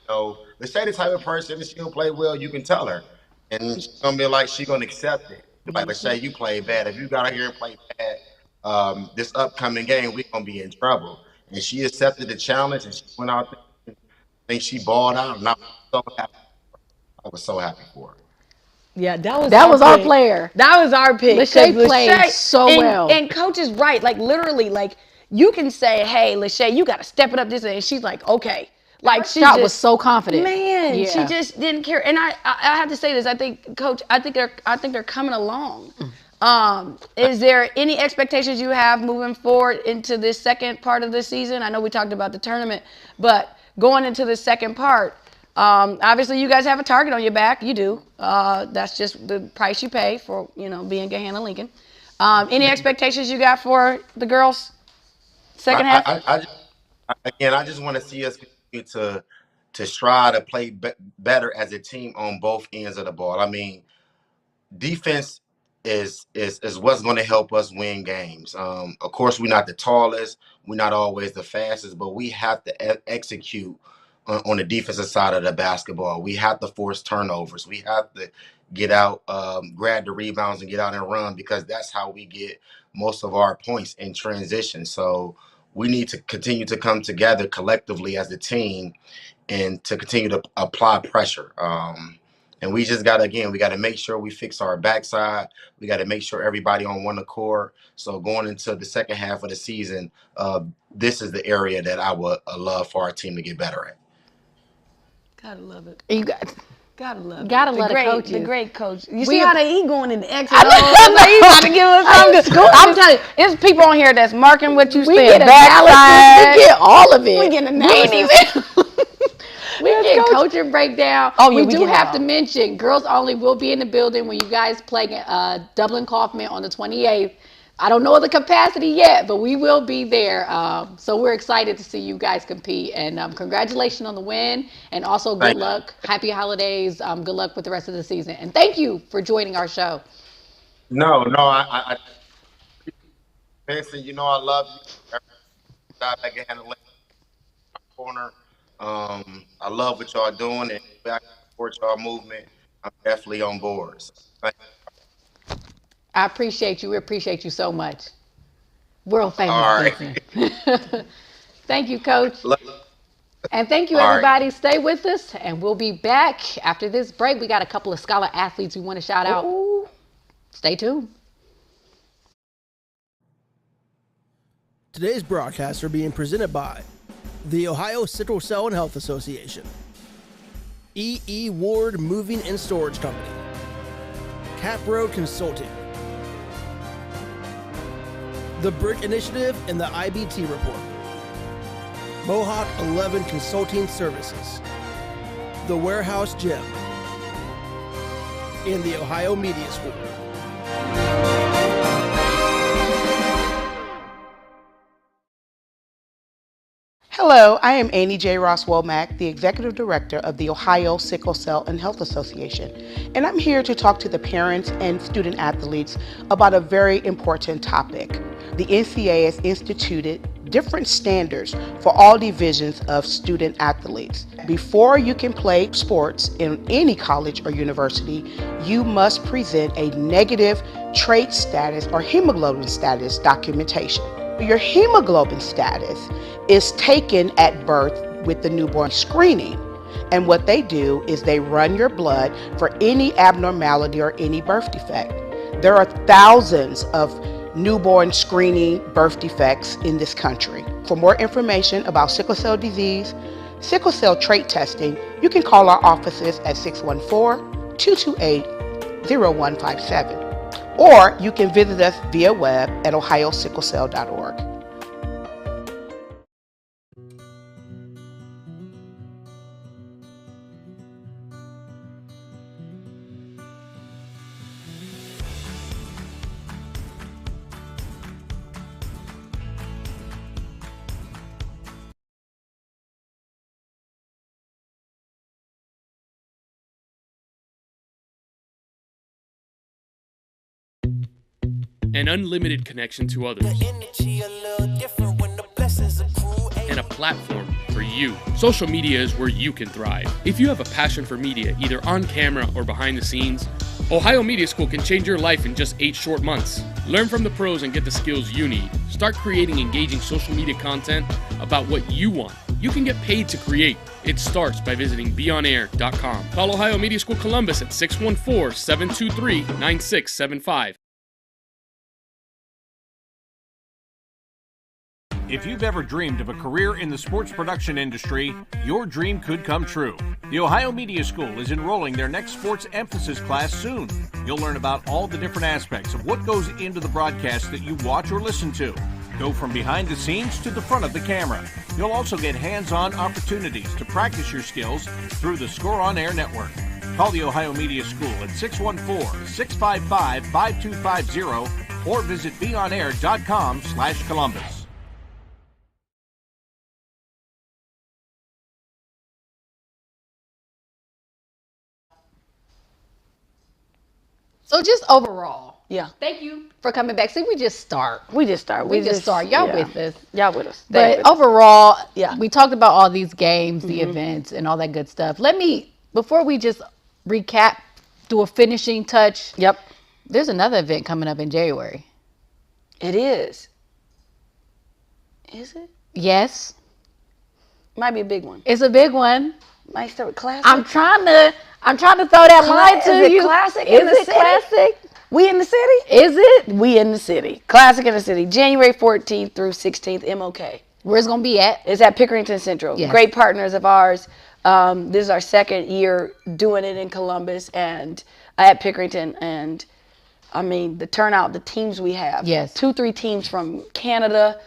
So Lachey the type of person, if she don't play well, you can tell her, and she's gonna be like she's gonna accept it. Like Lachey, you play bad. If you got out here and play bad, this upcoming game we're gonna be in trouble. And she accepted the challenge, and she went out there. And I think she balled out, and I was so happy for her. Yeah, that was our player. That was our pick. Lachey played so well. And Coach is right. Like, literally, like, you can say, hey, Lachey, you got to step it up this way. And she's like, okay. Like, she was so confident. Man, yeah. She just didn't care. And I have to say this. I think, Coach, I think they're coming along. Is there any expectations you have moving forward into this second part of the season? I know we talked about the tournament, but going into the second part, obviously you guys have a target on your back. You do. That's just the price you pay for, being Gahanna Lincoln. Any expectations you got for the girls second half? I just want to see us continue to strive to play better as a team on both ends of the ball. I mean, defense is what's going to help us win games. Of course, we're not the tallest, we're not always the fastest, but we have to execute on the defensive side of the basketball. We have to force turnovers. We have to get out, grab the rebounds and get out and run, because that's how we get most of our points in transition. So we need to continue to come together collectively as a team and to continue to apply pressure. And we just got to make sure we fix our backside. We got to make sure everybody on one accord. So going into the second half of the season, this is the area that I would love for our team to get better at. Gotta love it. Gotta love it. The great coach. You see how they going in the exit? He's about to give us something. I'm telling you, there's people on here that's marking what you said. Backside. We get all of it. We get analysis. We get coaching breakdown. Oh, yeah, we do have to mention, Girls Only will be in the building when you guys play Dublin Coffman on the 28th. I don't know the capacity yet, but we will be there. So we're excited to see you guys compete. And congratulations on the win. And also good luck. Happy holidays. Good luck with the rest of the season. And thank you for joining our show. No, Benson, you know I love you. Every I can handle corner. I love what y'all doing, and I support y'all movement. I'm definitely on board. So, I appreciate you. We appreciate you so much. World famous. All right. Thank you, Coach. And thank you, everybody. Right. Stay with us, and we'll be back after this break. We got a couple of scholar athletes we want to shout out. Ooh. Stay tuned. Today's broadcasts are being presented by the Ohio Sickle Cell and Health Association, E.E. Ward Moving and Storage Company, Capro Consulting, The Brick Initiative and the IBT Report, Mohawk 11 Consulting Services, The Warehouse Gym, and the Ohio Media School. Hello, I am Annie J. Ross Womack, the Executive Director of the Ohio Sickle Cell and Health Association, and I'm here to talk to the parents and student athletes about a very important topic. The NCAA has instituted different standards for all divisions of student athletes. Before you can play sports in any college or university, you must present a negative trait status or hemoglobin status documentation. Your hemoglobin status is taken at birth with the newborn screening. And what they do is they run your blood for any abnormality or any birth defect. There are thousands of newborn screening birth defects in this country. For more information about sickle cell disease, sickle cell trait testing, you can call our offices at 614-228-0157. Or you can visit us via web at ohiosicklecell.org. An unlimited connection to others, and a platform for you. Social media is where you can thrive. If you have a passion for media, either on camera or behind the scenes, Ohio Media School can change your life in just 8 short months. Learn from the pros and get the skills you need. Start creating engaging social media content about what you want. You can get paid to create. It starts by visiting beonair.com. Call Ohio Media School Columbus at 614-723-9675. If you've ever dreamed of a career in the sports production industry, your dream could come true. The Ohio Media School is enrolling their next sports emphasis class soon. You'll learn about all the different aspects of what goes into the broadcast that you watch or listen to. Go from behind the scenes to the front of the camera. You'll also get hands-on opportunities to practice your skills through the Score On Air network. Call the Ohio Media School at 614-655-5250 or visit beonair.com/Columbus. So just overall, yeah. Thank you for coming back. See, we just start. We just start. Y'all with us. Y'all with us. But overall, we talked about all these games, the events, and all that good stuff. Before we just recap, do a finishing touch. Yep. There's another event coming up in January. It is. Is it? Yes. Might be a big one. It's a big one. Might start with classic. I'm trying to throw that line to you. Classic is in the it city? Classic? We in the city? Is it? We in the city. Classic in the city. January 14th through 16th, MOK. Where's it going to be at? It's at Pickerington Central. Yes. Great partners of ours. This is our second year doing it in Columbus and at Pickerington. And, I mean, the turnout, the teams we have. Yes. 2-3 teams from Canada,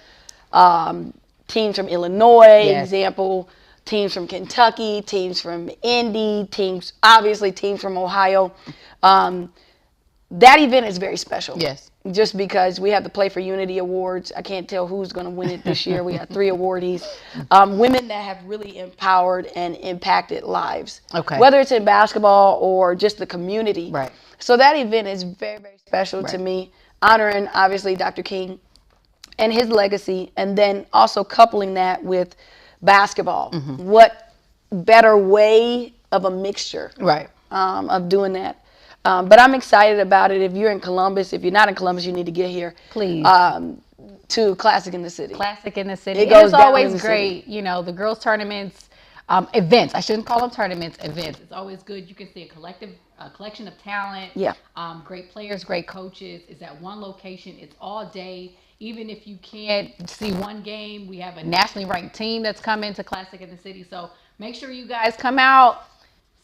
teams from Illinois, example. Teams from Kentucky, teams from Indy, teams from Ohio. That event is very special. Yes. just because we have the Play for Unity Awards. I can't tell who's going to win it this year. We got 3 awardees. Women that have really empowered and impacted lives. Okay. Whether it's in basketball or just the community. Right. So that event is very, very special to me. Honoring, obviously, Dr. King and his legacy, and then also coupling that with basketball. What better way of a mixture of doing that? But I'm excited about it. If you're in Columbus, if you're not in Columbus, you need to get here. Please. To Classic in the City. Classic in the City. It goes it's always great. You know, the girls' tournaments, events. I shouldn't call them tournaments, events. It's always good. You can see a collection of talent. Yeah. Great players, great coaches. It's at one location. It's all day. Even if you can't see one game, we have a nationally ranked team that's coming to Classic in the City. So make sure you guys come out,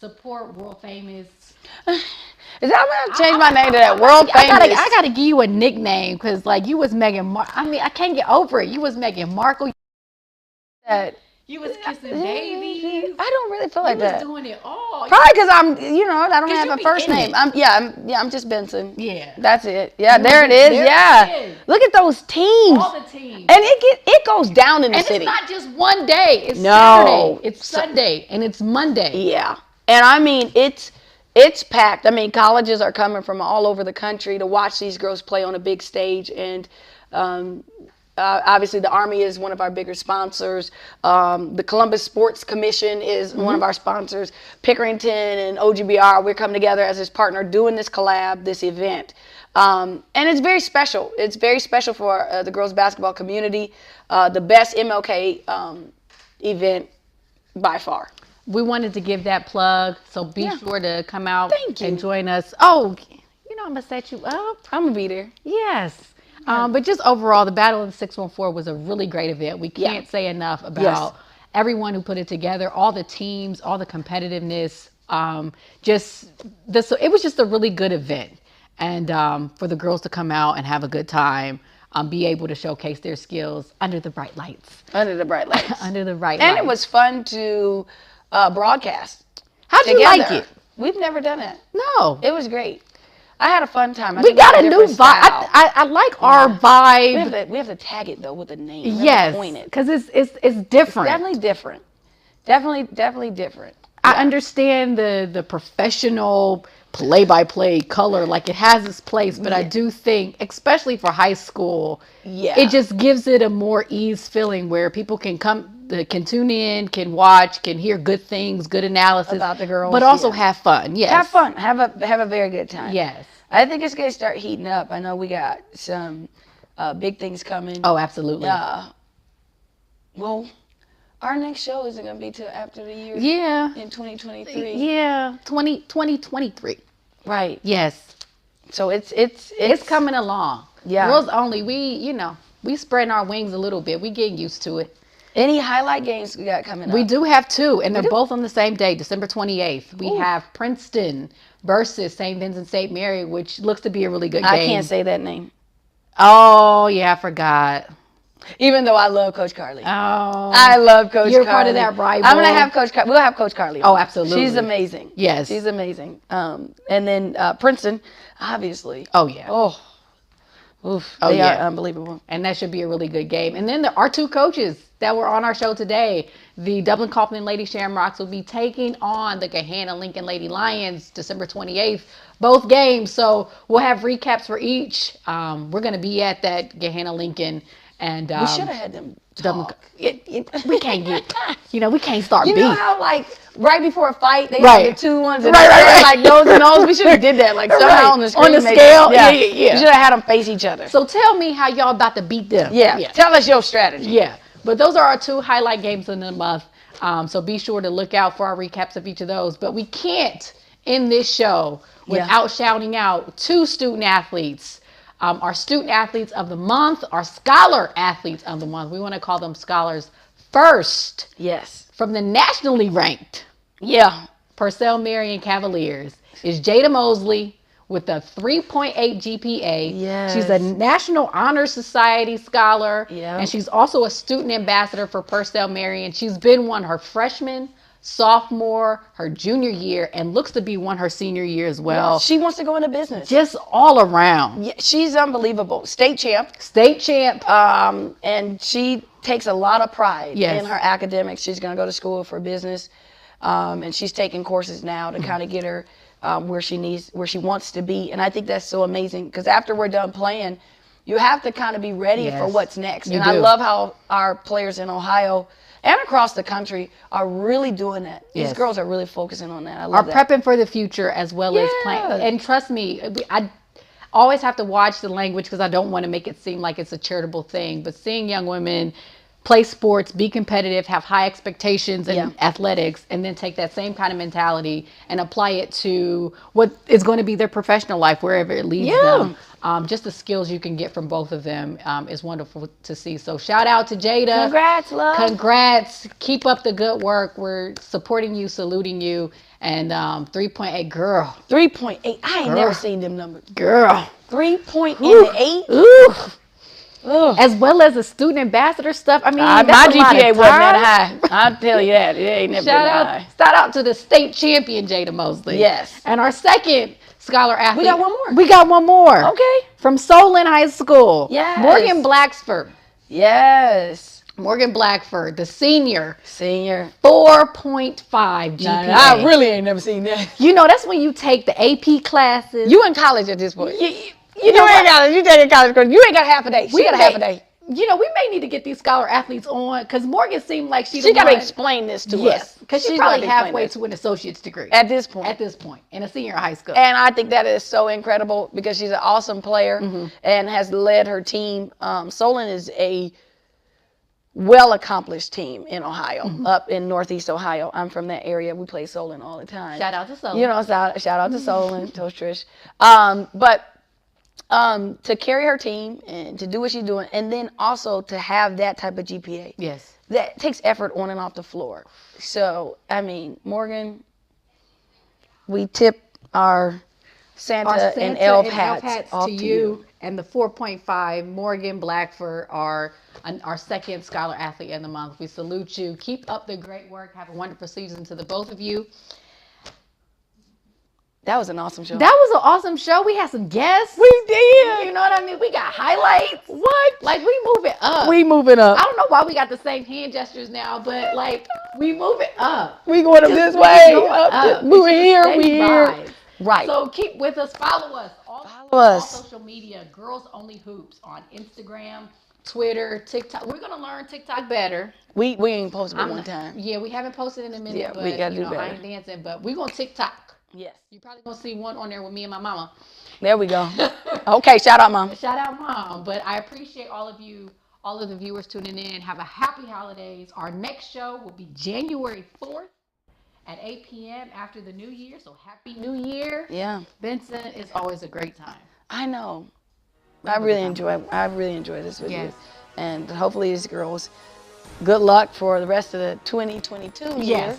support world famous. Is that I'm gonna change my name to that world famous? I gotta give you a nickname because like you was Meghan I can't get over it. You was Meghan Markle. That you was kissing babies. I don't really feel like that. You was doing it all. Probably because I don't have a first name. I'm just Benson. Yeah. That's it. Yeah, there it is. It is. Look at those teams. All the teams. And it goes down in the city. And it's not just one day. It's Saturday. It's Sunday. And it's Monday. Yeah. And I mean, it's packed. I mean, colleges are coming from all over the country to watch these girls play on a big stage. And obviously, the Army is one of our bigger sponsors. The Columbus Sports Commission is one of our sponsors. Pickerington and OGBR, we're coming together as this partner doing this collab, this event. And it's very special. It's very special for the girls basketball community. The best MLK event by far. We wanted to give that plug, so be sure to come out and join us. Oh, I'm going to set you up. I'm going to be there. Yes. But just overall, the Battle of the 614 was a really great event. We can't say enough about everyone who put it together, all the teams, all the competitiveness. It was just a really good event. And for the girls to come out and have a good time, be able to showcase their skills under the bright lights. Under the bright lights. Under the bright lights. And it was fun to broadcast. How'd you like it? We've never done it. No. It was great. I had a fun time. We got a new vibe. I like our vibe. We have to tag it though with a name. Yes, because it's different. It's definitely different. Definitely different. I understand the professional play-by-play color, like it has its place, but I do think, especially for high school, it just gives it a more ease feeling where people can can tune in, can watch, can hear good things, good analysis about the girls, but also have fun. Yes, have fun, have a very good time. Yes, I think it's gonna start heating up. I know we got some big things coming. Oh, absolutely. Well, our next show isn't gonna be till after the year. Yeah. In 2023. Yeah, 2023. Right. Yes. So it's coming along. Yeah. Girls only. We spreading our wings a little bit. We getting used to it. Any highlight games we got coming up? We do have 2, and they're both on the same day, December 28th. We have Princeton versus St. Vincent St. Mary, which looks to be a really good game. I can't say that name. Oh, yeah, I forgot. Even though I love Coach Carly. Oh. I love Coach Carly. You're part of that rival. I'm going to have Coach Carly. We'll have Coach Carly on. Oh, absolutely. She's amazing. Yes. She's amazing. And then Princeton, obviously. Oh, yeah. Oh. Oof, they are unbelievable. And that should be a really good game. And then our 2 coaches that were on our show today, the Dublin Coffman Lady Shamrocks will be taking on the Gahanna Lincoln Lady Lions December 28th, both games. So we'll have recaps for each. We're going to be at that Gahanna Lincoln. And we should have had them talk. We can't get, we can't start beef. You know how right before a fight, they have the 2 ones and right. nose and nose? We should have did that somehow on the screen. On the scale? Yeah. We should have had them face each other. So tell me how y'all about to beat them. Yeah. Tell us your strategy. Yeah. But those are our 2 highlight games in the month. So be sure to look out for our recaps of each of those. But we can't end this show without shouting out 2 student athletes. Our student athletes of the month, our scholar athletes of the month. We want to call them scholars first. Yes. From the nationally ranked Purcell Marion Cavaliers is Jada Mosley with a 3.8 GPA. Yes. She's a National Honor Society scholar. Yeah. And she's also a student ambassador for Purcell Marion. She's been one her freshman, sophomore, her junior year, and looks to be one her senior year as well. Yeah, she wants to go into business. Just all around. Yeah, she's unbelievable. State champ. And she takes a lot of pride in her academics. She's going to go to school for business, and she's taking courses now to kind of get her where she wants to be. And I think that's so amazing, because after we're done playing, you have to kind of be ready for what's next. I love how our players in Ohio and across the country are really doing that. These girls are really focusing on that. I love that. Prepping for the future as well as playing. And trust me, I always have to watch the language, because I don't want to make it seem like it's a charitable thing. But seeing young women play sports, be competitive, have high expectations in athletics, and then take that same kind of mentality and apply it to what is going to be their professional life, wherever it leads them. Just the skills you can get from both of them is wonderful to see. So shout out to Jada. Congrats, love. Congrats. Keep up the good work. We're supporting you, saluting you. And 3.8, girl. 3.8. I ain't never seen them numbers. Girl. 3.8. Ooh. As well as the student ambassador stuff. I mean, my GPA wasn't that high. I'll tell you that. It ain't never been high. Shout out to the state champion, Jada Mosley. Yes. And our second scholar athlete. We got one more. Okay. From Solon High School. Yes. Morgan Blacksford. Yes. Morgan Blackford, the senior. 4.5 GPA. I really ain't never seen that. You know, that's when you take the AP classes. You in college at this point. You know ain't got it. You taking college course. You ain't got half a day. She got a half a day. You know, we may need to get these scholar athletes on, because Morgan seemed like she got to explain this to us. Because she's probably halfway to an associate's degree. At this point. In a senior high school. And I think that is so incredible, because she's an awesome player and has led her team. Solon is a well-accomplished team in Ohio, up in Northeast Ohio. I'm from that area. We play Solon all the time. Shout out to Solon. You know, shout out to Solon, Toast Trish. But to carry her team and to do what she's doing, and then also to have that type of GPA. Yes. That takes effort on and off the floor. So, I mean, Morgan, we tip our Santa and elf hats off to you. And the 4.5, Morgan Blackford, our second scholar athlete of the month. We salute you. Keep up the great work. Have a wonderful season to the both of you. That was an awesome show. That was an awesome show. We had some guests. We did. You know what I mean? We got highlights. What? Like, we moving up. We moving up. I don't know why we got the same hand gestures now, but like, we moving up. We going up this way. Moving here. We here. Right. So keep with us. Follow us. Follow us. All social media. Girls Only Hoops on Instagram, Twitter, TikTok. We're gonna learn TikTok better. We ain't posted it one time. Yeah, we haven't posted in a minute. Yeah, but, we gotta do better. I ain't dancing, but we're gonna TikTok. Yes. You're probably gonna see one on there with me and my mama. There we go. Okay, shout out, Mom. Shout out, Mom. But I appreciate all of you, all of the viewers tuning in. Have a happy holidays. Our next show will be January 4th at 8 p.m. after the New Year. So happy New Year. Yeah. Benson, is always a great time. I know. I really enjoy this with you. And hopefully these girls, good luck for the rest of the 2022 year.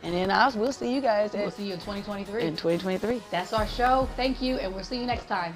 And then we'll see you guys. We'll see you in 2023. In 2023. That's our show. Thank you, and we'll see you next time.